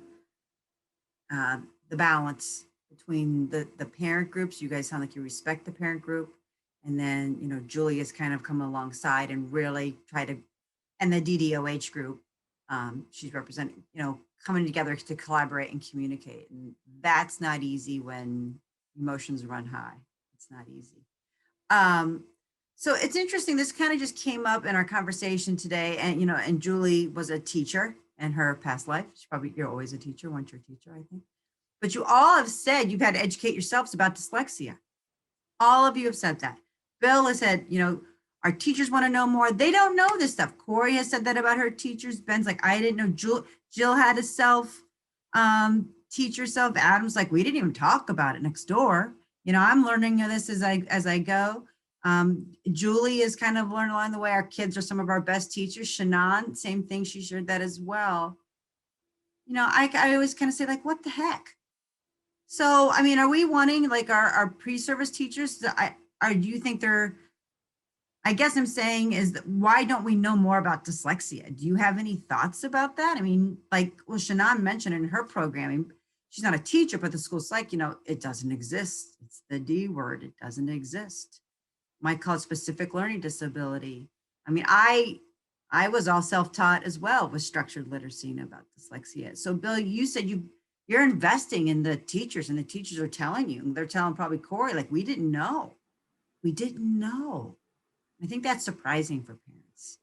balance between the parent groups. You guys sound like you respect the parent group. And then, you know, Julie has kind of come alongside and really try to, and the DDOH group, she's representing, you know, coming together to collaborate and communicate. And that's not easy when emotions run high. It's not easy. So it's interesting. This kind of just came up in our conversation today. And, you know, and Julie was a teacher in her past life. You're always a teacher once you're a teacher, I think. But you all have said you've had to educate yourselves about dyslexia. All of you have said that. Bill has said, you know, our teachers want to know more. They don't know this stuff. Corey has said that about her teachers. Ben's like, I didn't know. Jill had to teach herself. Adam's like, we didn't even talk about it next door. You know, I'm learning this as I go. Julie has kind of learned along the way. Our kids are some of our best teachers. Shannon, same thing. She shared that as well. You know, I always kind of say, like, what the heck? So, I mean, are we wanting like our pre-service teachers? Do you think they're, I guess I'm saying is that why don't we know more about dyslexia? Do you have any thoughts about that? I mean, like, well, Shannon mentioned in her programming, she's not a teacher, but the school's like, you know, it doesn't exist. It's the D word. It doesn't exist. Might call it specific learning disability. I mean, I was all self-taught as well with structured literacy and about dyslexia. So Bill, you said you're investing in the teachers, and the teachers are telling you, and they're telling probably Corey, like, we didn't know. We didn't know. I think that's surprising for parents.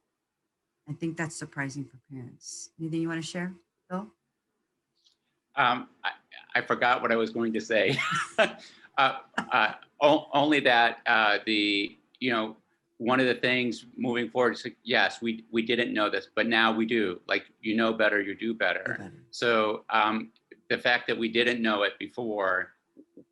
Anything you want to share, Bill? I forgot what I was going to say. Only that you know, one of the things moving forward is, yes, we didn't know this, but now we do. Like, you know better, you do better. So the fact that we didn't know it before,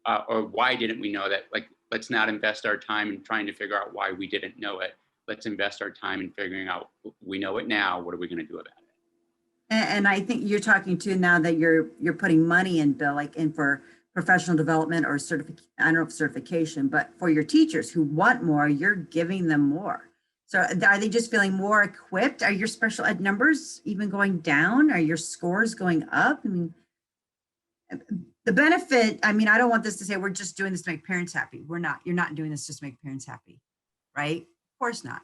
or why didn't we know that? Like, let's not invest our time in trying to figure out why we didn't know it. Let's invest our time in figuring out, we know it now, what are we going to do about it? And I think you're talking to now that you're putting money in, Bill, like in for professional development or I don't know if certification, but for your teachers who want more, you're giving them more. So are they just feeling more equipped? Are your special ed numbers even going down? Are your scores going up? I mean, the benefit, I mean, I don't want this to say we're just doing this to make parents happy. We're not. You're not doing this just to make parents happy, right? Of course not.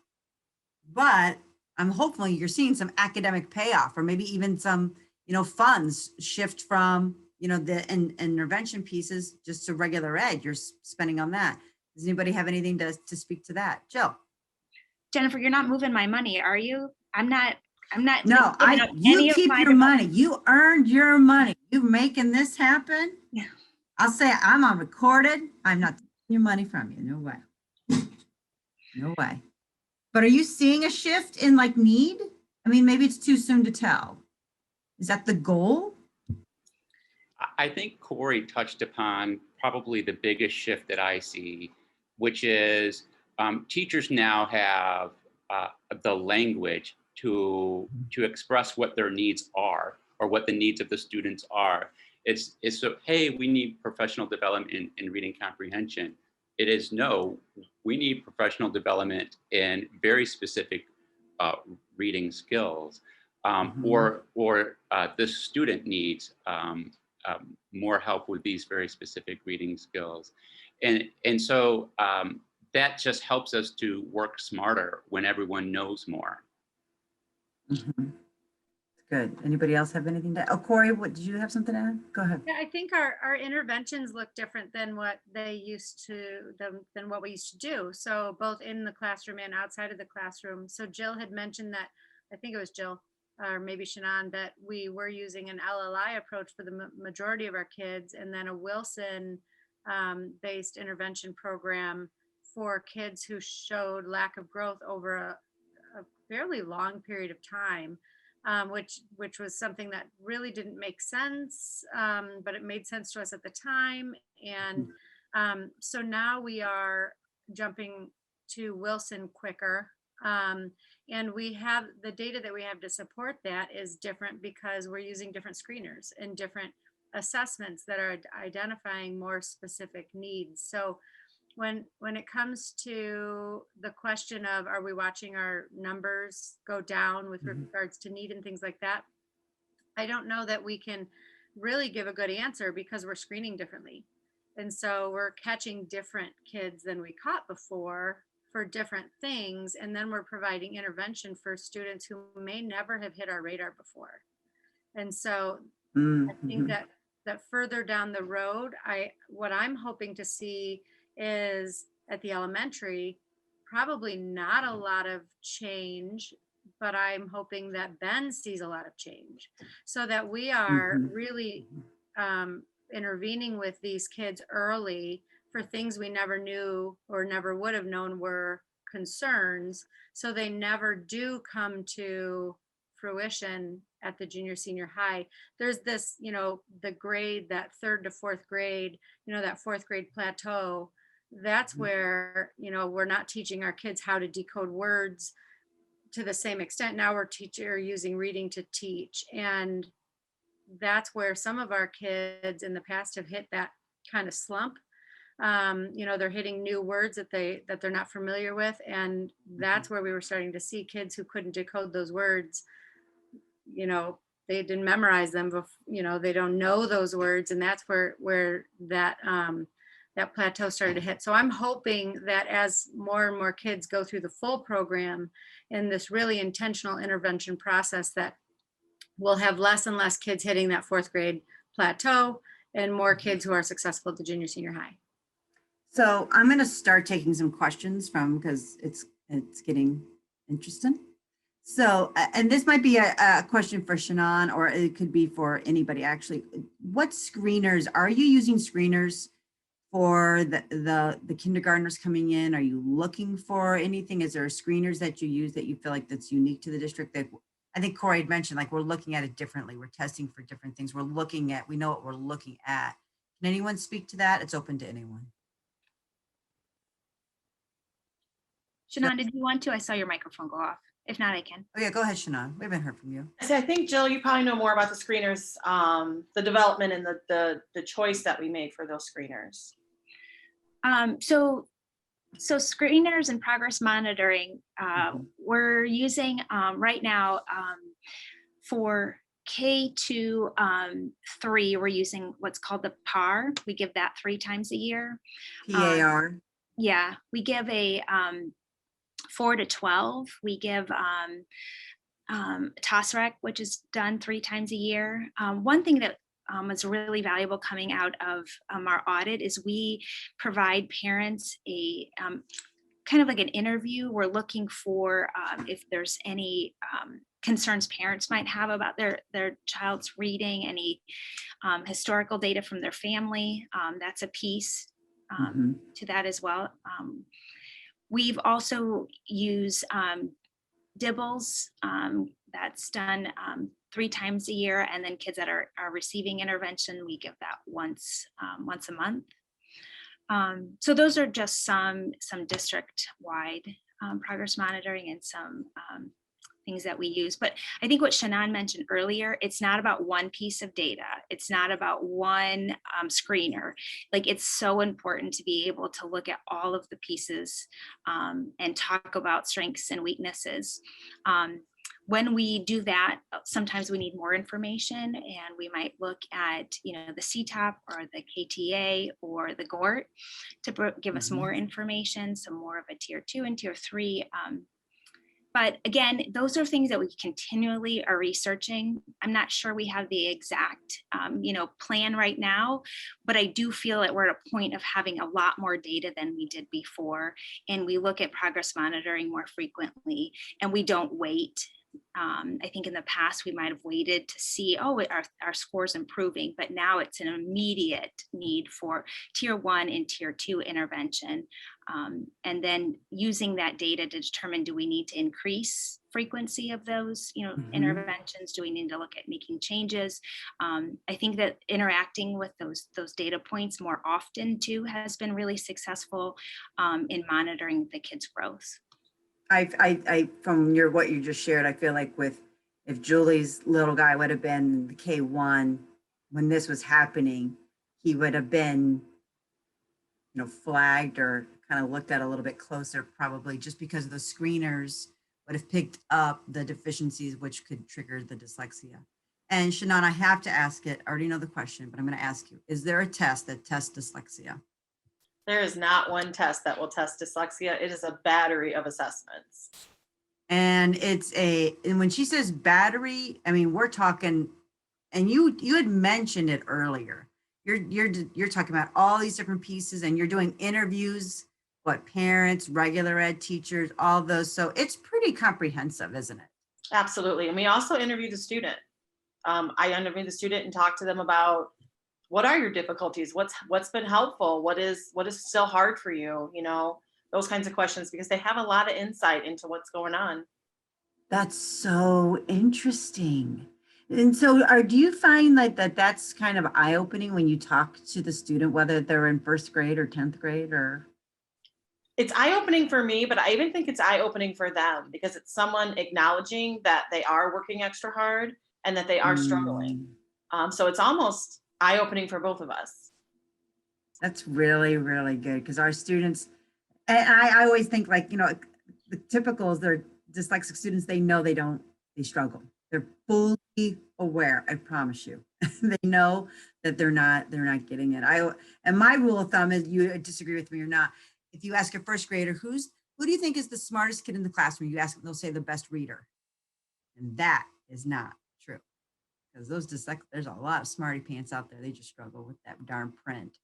But I'm hopefully you're seeing some academic payoff, or maybe even some, you know, funds shift from, you know, the intervention pieces, just to regular ed, you're spending on that. Does anybody have anything to speak to that? Jill? Jennifer, you're not moving my money, are you? I'm not No, giving up you any of keep my your money. You earned your money. You making this happen? Yeah. I'll say I'm on recorded. I'm not taking your money from you. No way. No way. But are you seeing a shift in like need? I mean, maybe it's too soon to tell. Is that the goal? I think Corey touched upon probably the biggest shift that I see, which is teachers now have the language to express what their needs are or what the needs of the students are. It's so, hey, we need professional development in reading comprehension. It is no, we need professional development in very specific reading skills, or the student needs more help with these very specific reading skills. And so that just helps us to work smarter when everyone knows more. Good. Anybody else have anything to, oh, Corey, what, did you have something to add? Go ahead. Yeah, I think our interventions look different than what they used to, than what we used to do. So both in the classroom and outside of the classroom. So Jill had mentioned that, I think it was Jill, or maybe Shannon, that we were using an LLI approach for the majority of our kids, and then a Wilson based intervention program for kids who showed lack of growth over a fairly long period of time. Which was something that really didn't make sense, but it made sense to us at the time. And so now we are jumping to Wilson quicker. And we have the data that we have to support that is different because we're using different screeners and different assessments that are identifying more specific needs. So when it comes to the question of, are we watching our numbers go down with regards to need and things like that, I don't know that we can really give a good answer because we're screening differently. And so we're catching different kids than we caught before for different things. And then we're providing intervention for students who may never have hit our radar before. And so I think that further down the road, what I'm hoping to see is at the elementary, probably not a lot of change, but I'm hoping that Ben sees a lot of change so that we are really intervening with these kids early for things we never knew or never would have known were concerns. So they never do come to fruition at the junior senior high. There's this, you know, the grade, that 3rd to 4th grade, you know, that 4th grade plateau. That's where, you know, we're not teaching our kids how to decode words to the same extent. Now we're using reading to teach. And that's where some of our kids in the past have hit that kind of slump. You know, they're hitting new words that they're not familiar with. And that's where we were starting to see kids who couldn't decode those words. You know, they didn't memorize them, but, you know, they don't know those words. And that's where that plateau started to hit. So I'm hoping that as more and more kids go through the full program in this really intentional intervention process, that we'll have less and less kids hitting that 4th grade plateau and more kids who are successful at the junior senior high. So I'm going to start taking some questions because it's getting interesting. So, and this might be a question for Shannon, or it could be for anybody actually. What screeners, are you using screeners for the kindergartners coming in? Are you looking for anything? Is there screeners that you use that you feel like that's unique to the district? That I think Corey had mentioned, like we're looking at it differently. We're testing for different things. We know what we're looking at. Can anyone speak to that? It's open to anyone. Shannon, did you want to? I saw your microphone go off. If not, I can. Oh yeah, go ahead, Shannon. We haven't heard from you. So I think, Jill, you probably know more about the screeners, the development and the choice that we made for those screeners. So screeners and progress monitoring, we're using right now for K-3, we're using what's called the PAR. We give that 3 times a year. PAR. Yeah, we give a 4 to 12. We give TOSREC, which is done 3 times a year. One thing that was really valuable coming out of our audit is we provide parents a kind of like an interview. We're looking for if there's any concerns parents might have about their child's reading, any historical data from their family. That's a piece to that as well. We've also used DIBELS. That's done 3 times a year, and then kids that are receiving intervention, we give that once a month. So those are just some district-wide progress monitoring and some things that we use. But I think what Shannon mentioned earlier, it's not about one piece of data. It's not about one screener. Like, it's so important to be able to look at all of the pieces and talk about strengths and weaknesses. When we do that, sometimes we need more information, and we might look at, you know, the CTOP or the KTA or the GORT to give us more information, some more of a tier 2 and tier 3. But again, those are things that we continually are researching. I'm not sure we have the exact, plan right now, but I do feel that we're at a point of having a lot more data than we did before. And we look at progress monitoring more frequently, and we don't wait. I think in the past we might have waited to see, our score's improving, but now it's an immediate need for tier 1 and tier 2 intervention. And then using that data to determine, do we need to increase frequency of those, interventions? Do we need to look at making changes? I think that interacting with those data points more often too has been really successful in monitoring the kids' growth. I from what you just shared, I feel like if Julie's little guy would have been the K1 when this was happening, he would have been, flagged or kind of looked at a little bit closer, probably just because the screeners would have picked up the deficiencies, which could trigger the dyslexia. And Shannon, I have to ask it. I already know the question, but I'm going to ask you: is there a test that tests dyslexia? There is not one test that will test dyslexia. It is a battery of assessments. And and when she says battery, I mean, we're talking, and you had mentioned it earlier. You're talking about all these different pieces, and you're doing interviews, parents, regular ed teachers, all those. So it's pretty comprehensive, isn't it? Absolutely. And we also interview the student. I interview the student and talk to them about, what are your difficulties? What's been helpful? What is still hard for you? Those kinds of questions, because they have a lot of insight into what's going on. That's so interesting. And so do you find that's kind of eye-opening when you talk to the student, whether they're in 1st grade or 10th grade? Or it's eye-opening for me, but I even think it's eye-opening for them, because it's someone acknowledging that they are working extra hard and that they are struggling. So it's almost eye-opening for both of us. That's really, really good, because our students, and I always think the typicals, they're dyslexic students, they know they struggle. They're fully aware, I promise you. They know that they're not getting it. And my rule of thumb is, you disagree with me or not, if you ask a 1st grader, who do you think is the smartest kid in the classroom? You ask them, they'll say the best reader. And that is not true. Because there's a lot of smarty pants out there. They just struggle with that darn print.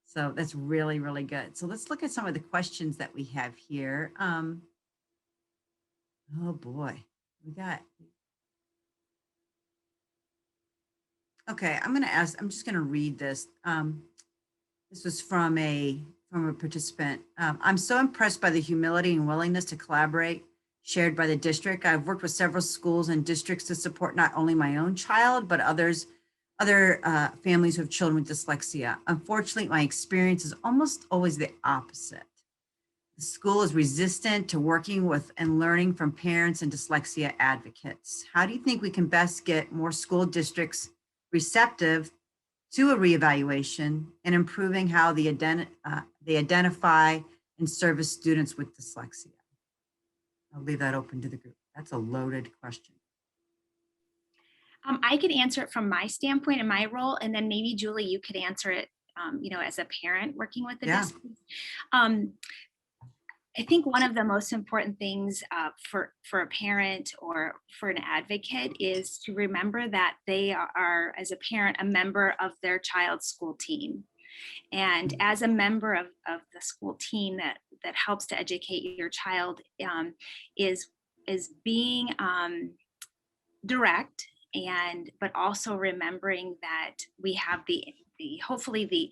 So that's really, really good. So let's look at some of the questions that we have here. Oh boy, okay, I'm just gonna read this. This was from a participant. I'm so impressed by the humility and willingness to collaborate shared by the district. I've worked with several schools and districts to support not only my own child, but other families who have children with dyslexia. Unfortunately, my experience is almost always the opposite. The school is resistant to working with and learning from parents and dyslexia advocates. How do you think we can best get more school districts receptive to a reevaluation and improving how they identify and service students with dyslexia? I'll leave that open to the group. That's a loaded question. I could answer it from my standpoint and my role, and then maybe Julie, you could answer it, as a parent working with the district. I think one of the most important things for a parent or for an advocate is to remember that they are, as a parent, a member of their child's school team. And as a member of the school team that helps to educate your child, is being direct, but also remembering that we have the hopefully the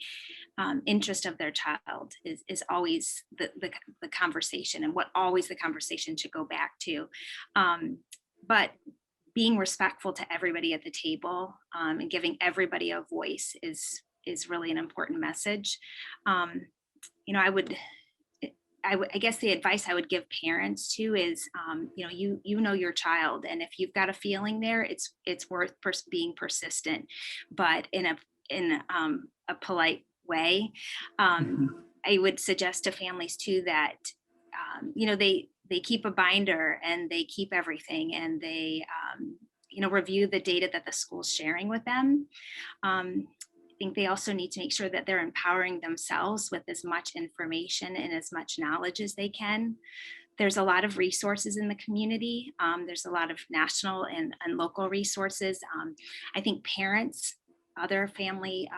interest of their child is always the conversation, and what always the conversation should go back to. But being respectful to everybody at the table, and giving everybody a voice is really an important message. You know, I guess the advice I would give parents too is, you know, you know your child, and if you've got a feeling there, it's worth being persistent, but in a polite way. I would suggest to families too that, you know, they keep a binder and they keep everything, and they, you know, review the data that the school's sharing with them. I think they also need to make sure that they're empowering themselves with as much information and as much knowledge as they can. There's a lot of resources in the community. There's a lot of national and local resources. I think parents, other family,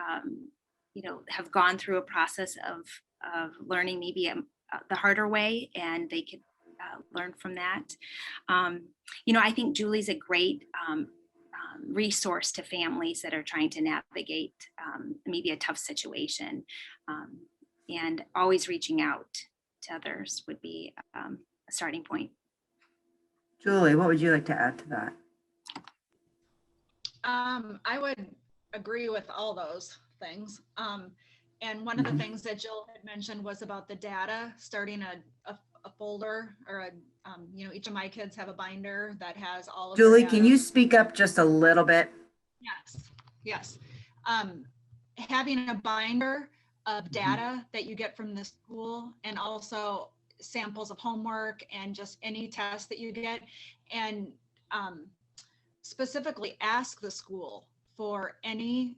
you know, have gone through a process of learning maybe the harder way, and they could learn from that. You know, I think Julie's a great resource to families that are trying to navigate maybe a tough situation, and always reaching out to others would be a starting point. Julie, what would you like to add to that? I would agree with all those things. And one of the things that Jill had mentioned was about the data, starting a folder or you know, each of my kids have a binder that has all of their Julie, data. can you speak up just a little bit? Yes. Having a binder of data that you get from the school, and also samples of homework and just any test that you get, and specifically ask the school for any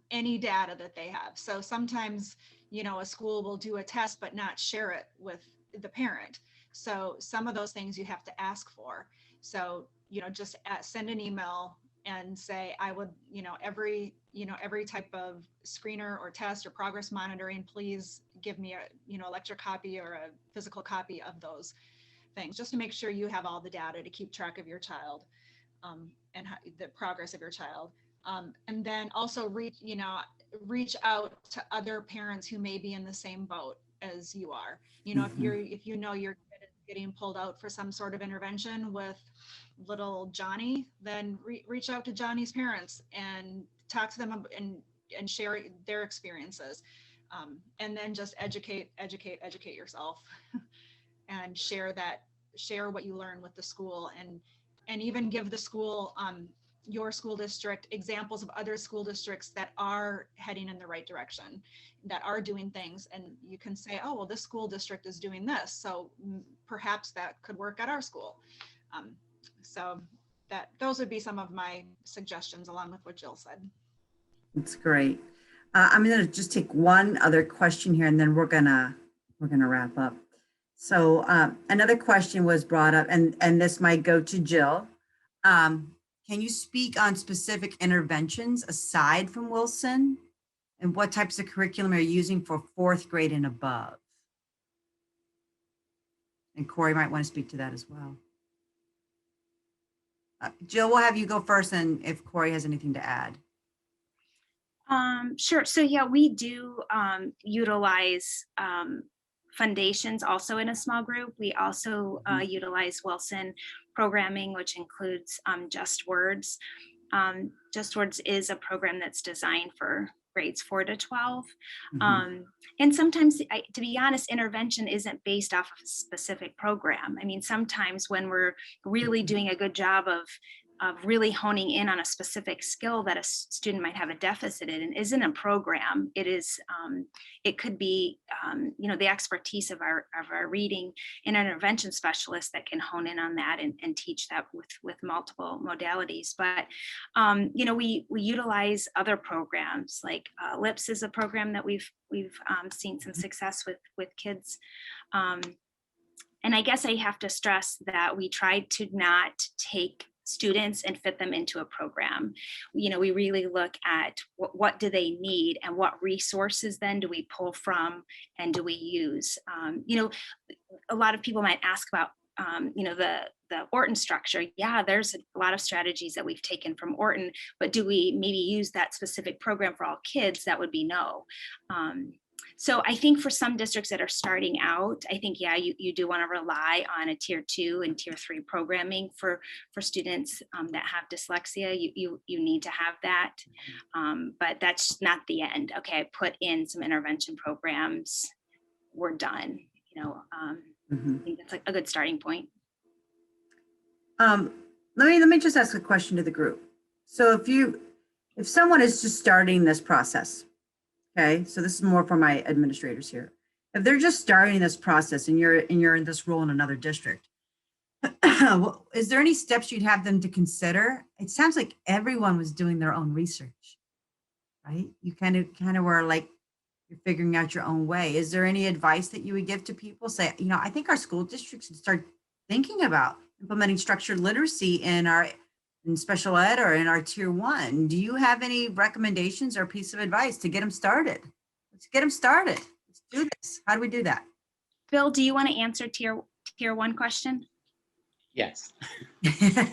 data that they have. So sometimes, you know, a school will do a test but not share it with the parent. So some of those things you have to ask for. So, you know, just send an email and say, I would, you know, every type of screener or test or progress monitoring, please give me a, you know, electric copy or a physical copy of those things, just to make sure you have all the data to keep track of your child, and the progress of your child. And then also reach out to other parents who may be in the same boat as you are. You know, if you know your kid is getting pulled out for some sort of intervention with little Johnny, then reach out to Johnny's parents and talk to them and share their experiences. And then just educate yourself and share what you learn with the school, and even give the school, your school district, examples of other school districts that are heading in the right direction, that are doing things. And you can say, oh, well, this school district is doing this, so perhaps that could work at our school. So those would be some of my suggestions, along with what Jill said. That's great. I'm going to just take one other question here, and then we're gonna wrap up. So another question was brought up, and this might go to Jill. Can you speak on specific interventions aside from Wilson, and what types of curriculum are you using for 4th grade and above? And Corey might want to speak to that as well. Jill, we'll have you go first, and if Corey has anything to add. Sure. So yeah, we do utilize foundations also in a small group. We also utilize Wilson programming, which includes Just Words. Just Words is a program that's designed for grades 4 to 12. And sometimes, to be honest, intervention isn't based off of a specific program. I mean, sometimes when we're really doing a good job of really honing in on a specific skill that a student might have a deficit in, and isn't a program, it is, it could be, you know, the expertise of our reading and intervention specialists that can hone in on that and teach that with multiple modalities. But, you know, we utilize other programs, like LIPS is a program that we've seen some success with kids. And I guess I have to stress that we try to not take students and fit them into a program. You know, we really look at what do they need and what resources then do we pull from and do we use. You know, a lot of people might ask about, you know, the Orton structure. Yeah, there's a lot of strategies that we've taken from Orton, but do we maybe use that specific program for all kids? That would be no. So I think for some districts that are starting out, I think, yeah, you do want to rely on a tier 2 and tier 3 programming for students that have dyslexia. You need to have that, but that's not the end. Okay, I put in some intervention programs, we're done. You know, I think that's like a good starting point. Let me just ask a question to the group. So if someone is just starting this process, okay, so this is more for my administrators here. If they're just starting this process and you're in this role in another district, is there any steps you'd have them to consider? It sounds like everyone was doing their own research, right? You kind of were like, you're figuring out your own way. Is there any advice that you would give to people? Say, you know, I think our school districts should start thinking about implementing structured literacy in special ed or in our tier 1. Do you have any recommendations or piece of advice to get them started? Let's get them started. Let's do this. How do we do that? Bill, do you want to answer tier 1 question? Yes.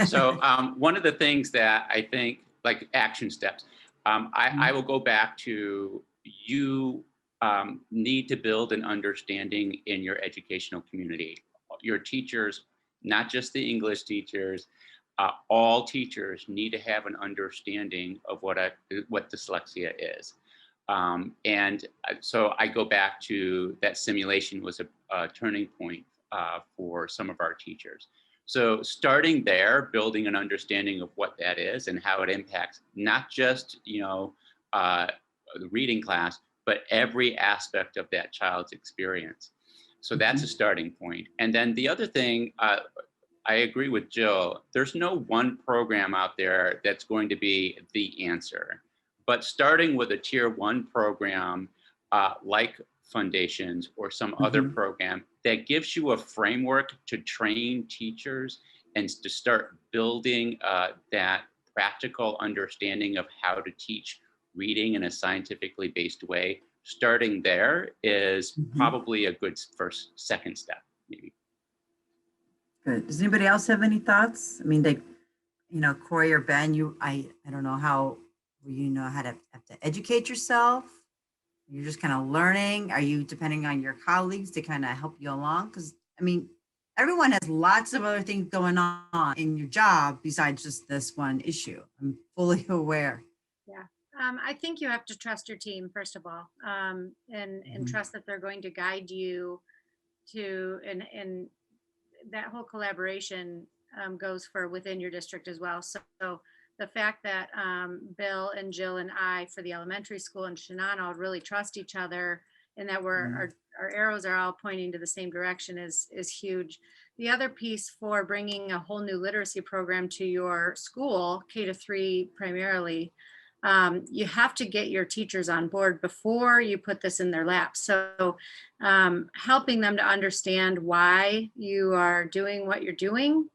So one of the things that I think, like action steps, I will go back to, you need to build an understanding in your educational community. Your teachers, not just the English teachers, all teachers need to have an understanding of what dyslexia is. And so I go back to that simulation was a turning point for some of our teachers. So starting there, building an understanding of what that is and how it impacts not just, you know, the reading class, but every aspect of that child's experience. So that's a starting point. And then the other thing, I agree with Jill, there's no one program out there that's going to be the answer. But starting with a tier 1 program like Foundations or some other program that gives you a framework to train teachers and to start building that practical understanding of how to teach reading in a scientifically based way, starting there is probably a good second step, maybe. Good. Does anybody else have any thoughts? I mean, you know, Corey or Ben, I don't know how, you know, how to have to educate yourself. You're just kind of learning. Are you depending on your colleagues to kind of help you along? Because I mean, everyone has lots of other things going on in your job besides just this one issue. I'm fully aware. Yeah. I think you have to trust your team, first of all, and trust that they're going to guide you to, and that whole collaboration goes for within your district as well. So the fact that Bill and Jill and I for the elementary school and Shannon all really trust each other and that our arrows are all pointing to the same direction is huge. The other piece for bringing a whole new literacy program to your school, K-3 primarily, you have to get your teachers on board before you put this in their laps. So helping them to understand why you are doing what you're doing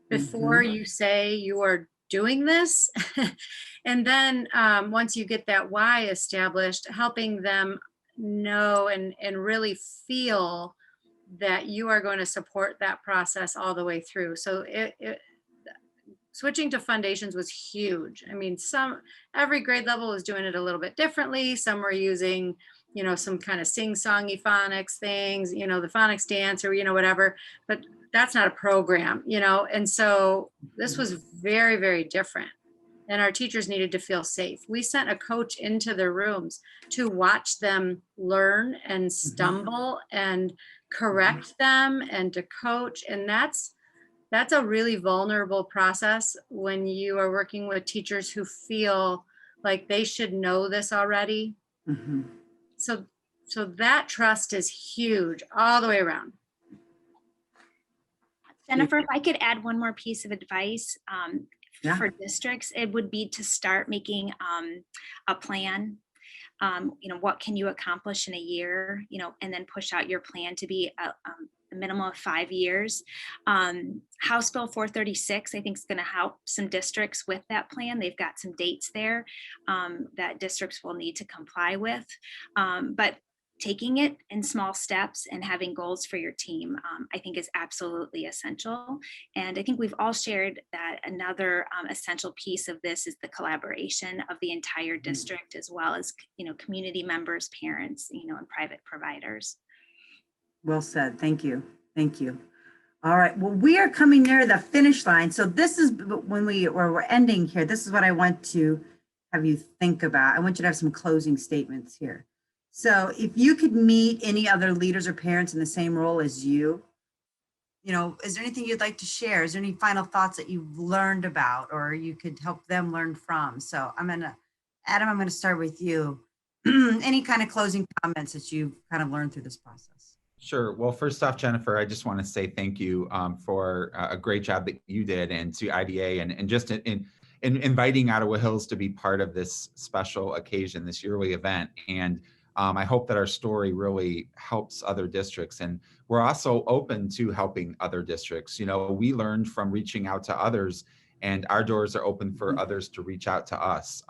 before you say you are doing this. And then once you get that why established, helping them know and really feel that you are going to support that process all the way through. So switching to Foundations was huge. I mean, every grade level was doing it a little bit differently. Some were using, you know, some kind of sing-songy phonics things, you know, the phonics dance or, you know, whatever, but that's not a program, you know? And so this was very, very different. And our teachers needed to feel safe. We sent a coach into their rooms to watch them learn and stumble and correct them and to coach. And that's a really vulnerable process when you are working with teachers who feel like they should know this already. So that trust is huge all the way around. Jennifer, if I could add one more piece of advice for districts, it would be to start making a plan. You know, what can you accomplish in a year, you know, and then push out your plan to be minimum of 5 years. House Bill 436, I think, is going to help some districts with that plan. They've got some dates there that districts will need to comply with. But taking it in small steps and having goals for your team, I think is absolutely essential. And I think we've all shared that another essential piece of this is the collaboration of the entire district, as well as, community members, parents, and private providers. Well said. Thank you. Thank you. All right. Well, we are coming near the finish line. So this is when we're ending here. This is what I want to have you think about. I want you to have some closing statements here. So if you could meet any other leaders or parents in the same role as you, is there anything you'd like to share? Is there any final thoughts that you've learned about or you could help them learn from? So Adam, I'm going to start with you. Any kind of closing comments that you've kind of learned through this process? Sure. Well, first off, Jennifer, I just want to say thank you for a great job that you did, and to IDA, and just in inviting Ottawa Hills to be part of this special occasion, this yearly event. And I hope that our story really helps other districts. And we're also open to helping other districts. We learned from reaching out to others, and our doors are open for others to reach out to us.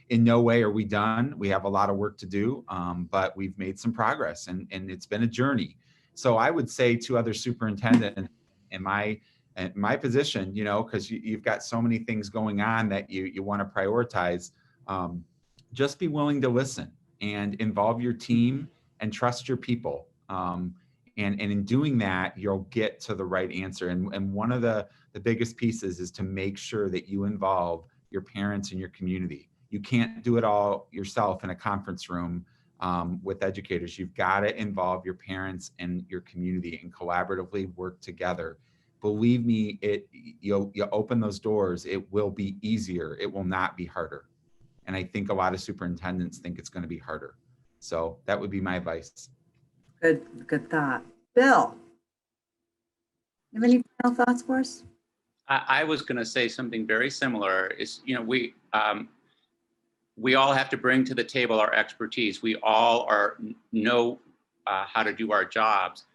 In no way are we done. We have a lot of work to do, but we've made some progress, and it's been a journey. So I would say to other superintendents in my position, because you've got so many things going on that you want to prioritize, just be willing to listen and involve your team and trust your people. And in doing that, you'll get to the right answer. And one of the biggest pieces is to make sure that you involve your parents and your community. You can't do it all yourself in a conference room with educators. You've got to involve your parents and your community and collaboratively work together. Believe me, you open those doors, it will be easier. It will not be harder. And I think a lot of superintendents think it's going to be harder. So that would be my advice. Good thought. Bill, you have any final thoughts for us? I was going to say something very similar. Is we all have to bring to the table our expertise. We all know how to do our jobs,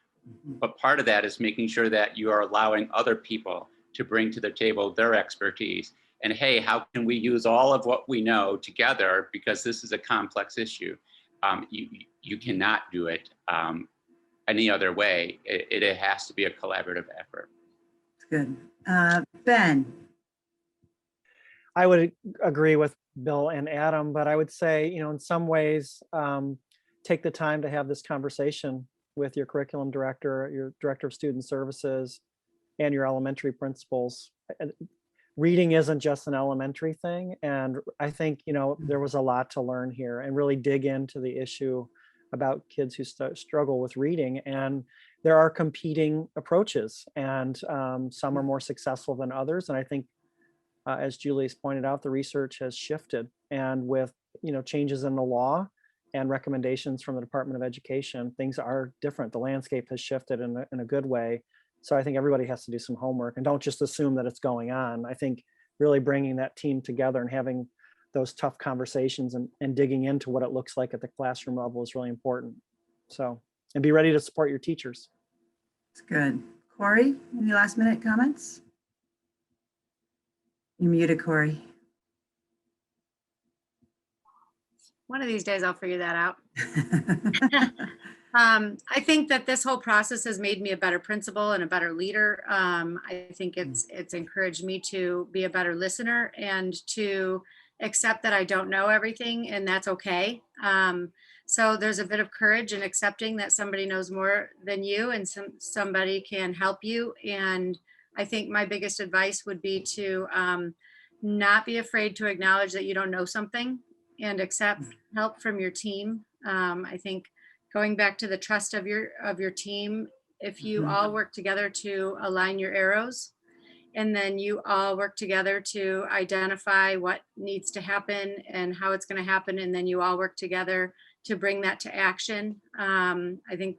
but part of that is making sure that you are allowing other people to bring to the table their expertise. And hey, how can we use all of what we know together, because this is a complex issue. You cannot do it any other way. It has to be a collaborative effort. Good. Ben. I would agree with Bill and Adam, but I would say, in some ways, take the time to have this conversation with your curriculum director, your director of student services, and your elementary principals. Reading isn't just an elementary thing. And I think, there was a lot to learn here, and really dig into the issue about kids who struggle with reading. And there are competing approaches, and some are more successful than others. And I think, as Julie's pointed out, the research has shifted, and with changes in the law and recommendations from the Department of Education, things are different. The landscape has shifted in a good way. So I think everybody has to do some homework, and don't just assume that it's going on. I think really bringing that team together and having those tough conversations and digging into what it looks like at the classroom level is really important. So, and be ready to support your teachers. That's good. Corey, any last minute comments? You're muted, Corey. One of these days I'll figure that out. I think that this whole process has made me a better principal and a better leader. I think it's encouraged me to be a better listener and to accept that I don't know everything, and that's okay. So there's a bit of courage in accepting that somebody knows more than you, and somebody can help you. And I think my biggest advice would be to not be afraid to acknowledge that you don't know something, and accept help from your team. I think going back to the trust of your team, if you all work together to align your arrows, and then you all work together to identify what needs to happen and how it's going to happen, and then you all work together to bring that to action. I think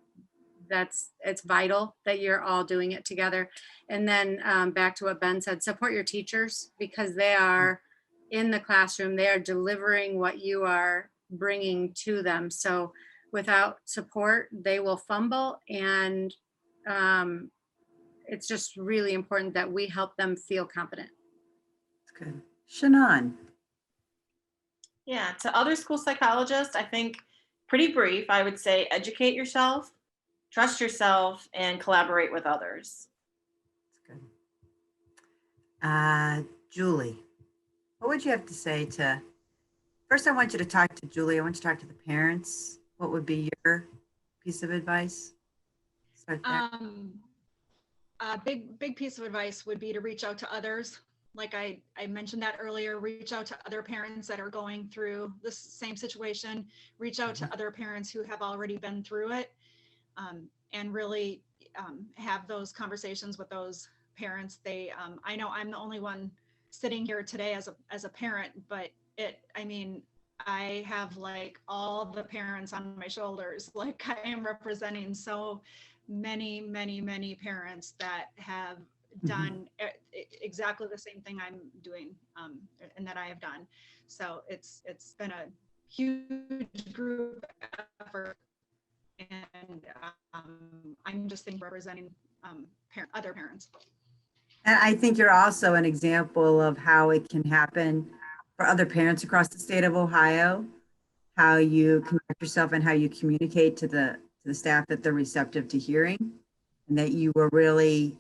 it's vital that you're all doing it together. And then back to what Ben said, support your teachers, because they are in the classroom, they are delivering what you are bringing to them. So without support, they will fumble, and It's just really important that we help them feel confident. That's good. Shannon. Yeah, to other school psychologists, I think pretty brief, I would say educate yourself, trust yourself, and collaborate with others. That's good. Julie, what would you have to say to, first I want you to talk to Julie, I want you to talk to the parents. What would be your piece of advice? Start there. A big piece of advice would be to reach out to others. Like I mentioned that earlier, reach out to other parents that are going through the same situation, reach out to other parents who have already been through it, and really have those conversations with those parents. I know I'm the only one sitting here today as a parent, but I have like all the parents on my shoulders. Like I am representing so many parents that have done exactly the same thing I'm doing and that I have done. So it's been a huge group effort, and I'm just thinking representing other parents. And I think you're also an example of how it can happen for other parents across the state of Ohio, how you conduct yourself and how you communicate to the staff that they're receptive to hearing, and that you were really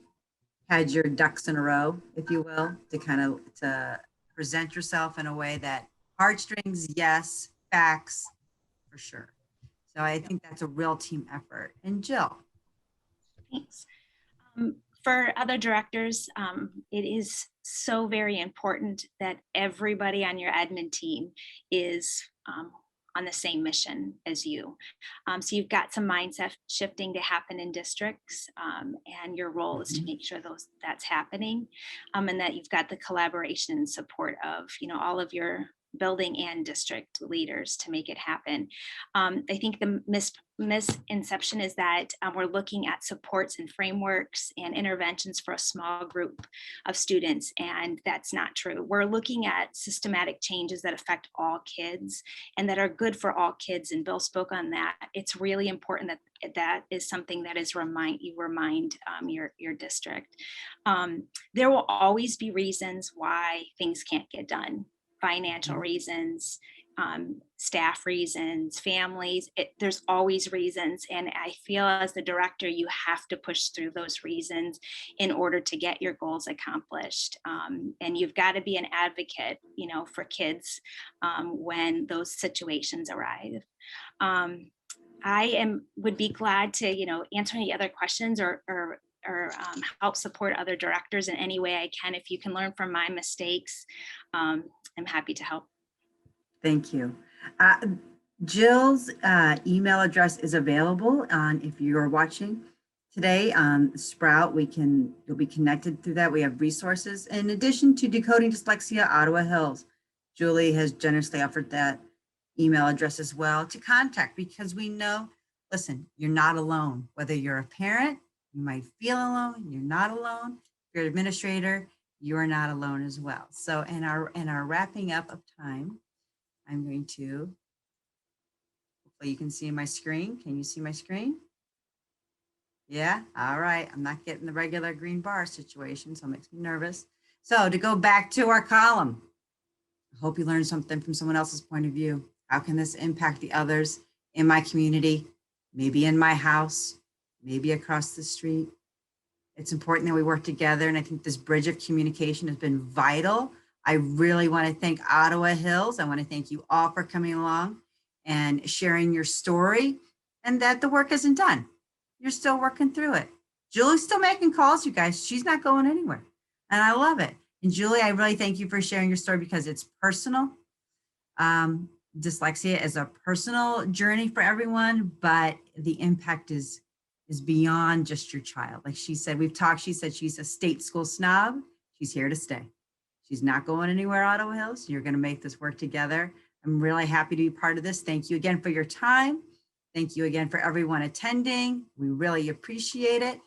had your ducks in a row, if you will, to present yourself in a way that heartstrings, yes, facts, for sure. So I think that's a real team effort. And Jill. Thanks. For other directors, it is so very important that everybody on your admin team is on the same mission as you. So you've got some mindset shifting to happen in districts, and your role is to make sure that's happening, and that you've got the collaboration and support of all of your building and district leaders to make it happen. I think the misconception is that we're looking at supports and frameworks and interventions for a small group of students, and that's not true. We're looking at systematic changes that affect all kids and that are good for all kids, and Bill spoke on that. It's really important that that is something that is remind your district. There will always be reasons why things can't get done. Financial reasons, staff reasons, families, there's always reasons. And I feel as the director, you have to push through those reasons in order to get your goals accomplished. And you've got to be an advocate, for kids when those situations arrive. Would be glad to, answer any other questions or help support other directors in any way I can. If you can learn from my mistakes, I'm happy to help. Thank you. Jill's email address is available if you're watching today on Sprout. You'll be connected through that. We have resources. In addition to Decoding Dyslexia Ottawa Hills, Julie has generously offered that email address as well to contact, because we know, listen, you're not alone. Whether you're a parent, you might feel alone, you're not alone. If you're an administrator, you are not alone as well. So in our wrapping up of time, I'm going to, hopefully you can see my screen. Can you see my screen? Yeah, all right. I'm not getting the regular green bar situation, so it makes me nervous. So to go back to our column, I hope you learned something from someone else's point of view. How can this impact the others in my community, maybe in my house, maybe across the street? It's important that we work together, and I think this bridge of communication has been vital. I really want to thank Ottawa Hills. I want to thank you all for coming along and sharing your story, and that the work isn't done. You're still working through it. Julie's still making calls, you guys. She's not going anywhere, and I love it. And Julie, I really thank you for sharing your story, because it's personal. Dyslexia is a personal journey for everyone, but the impact is beyond just your child. Like she said, she said she's a state school snob. She's here to stay. She's not going anywhere, Ottawa Hills. You're going to make this work together. I'm really happy to be part of this. Thank you again for your time. Thank you again for everyone attending. We really appreciate it.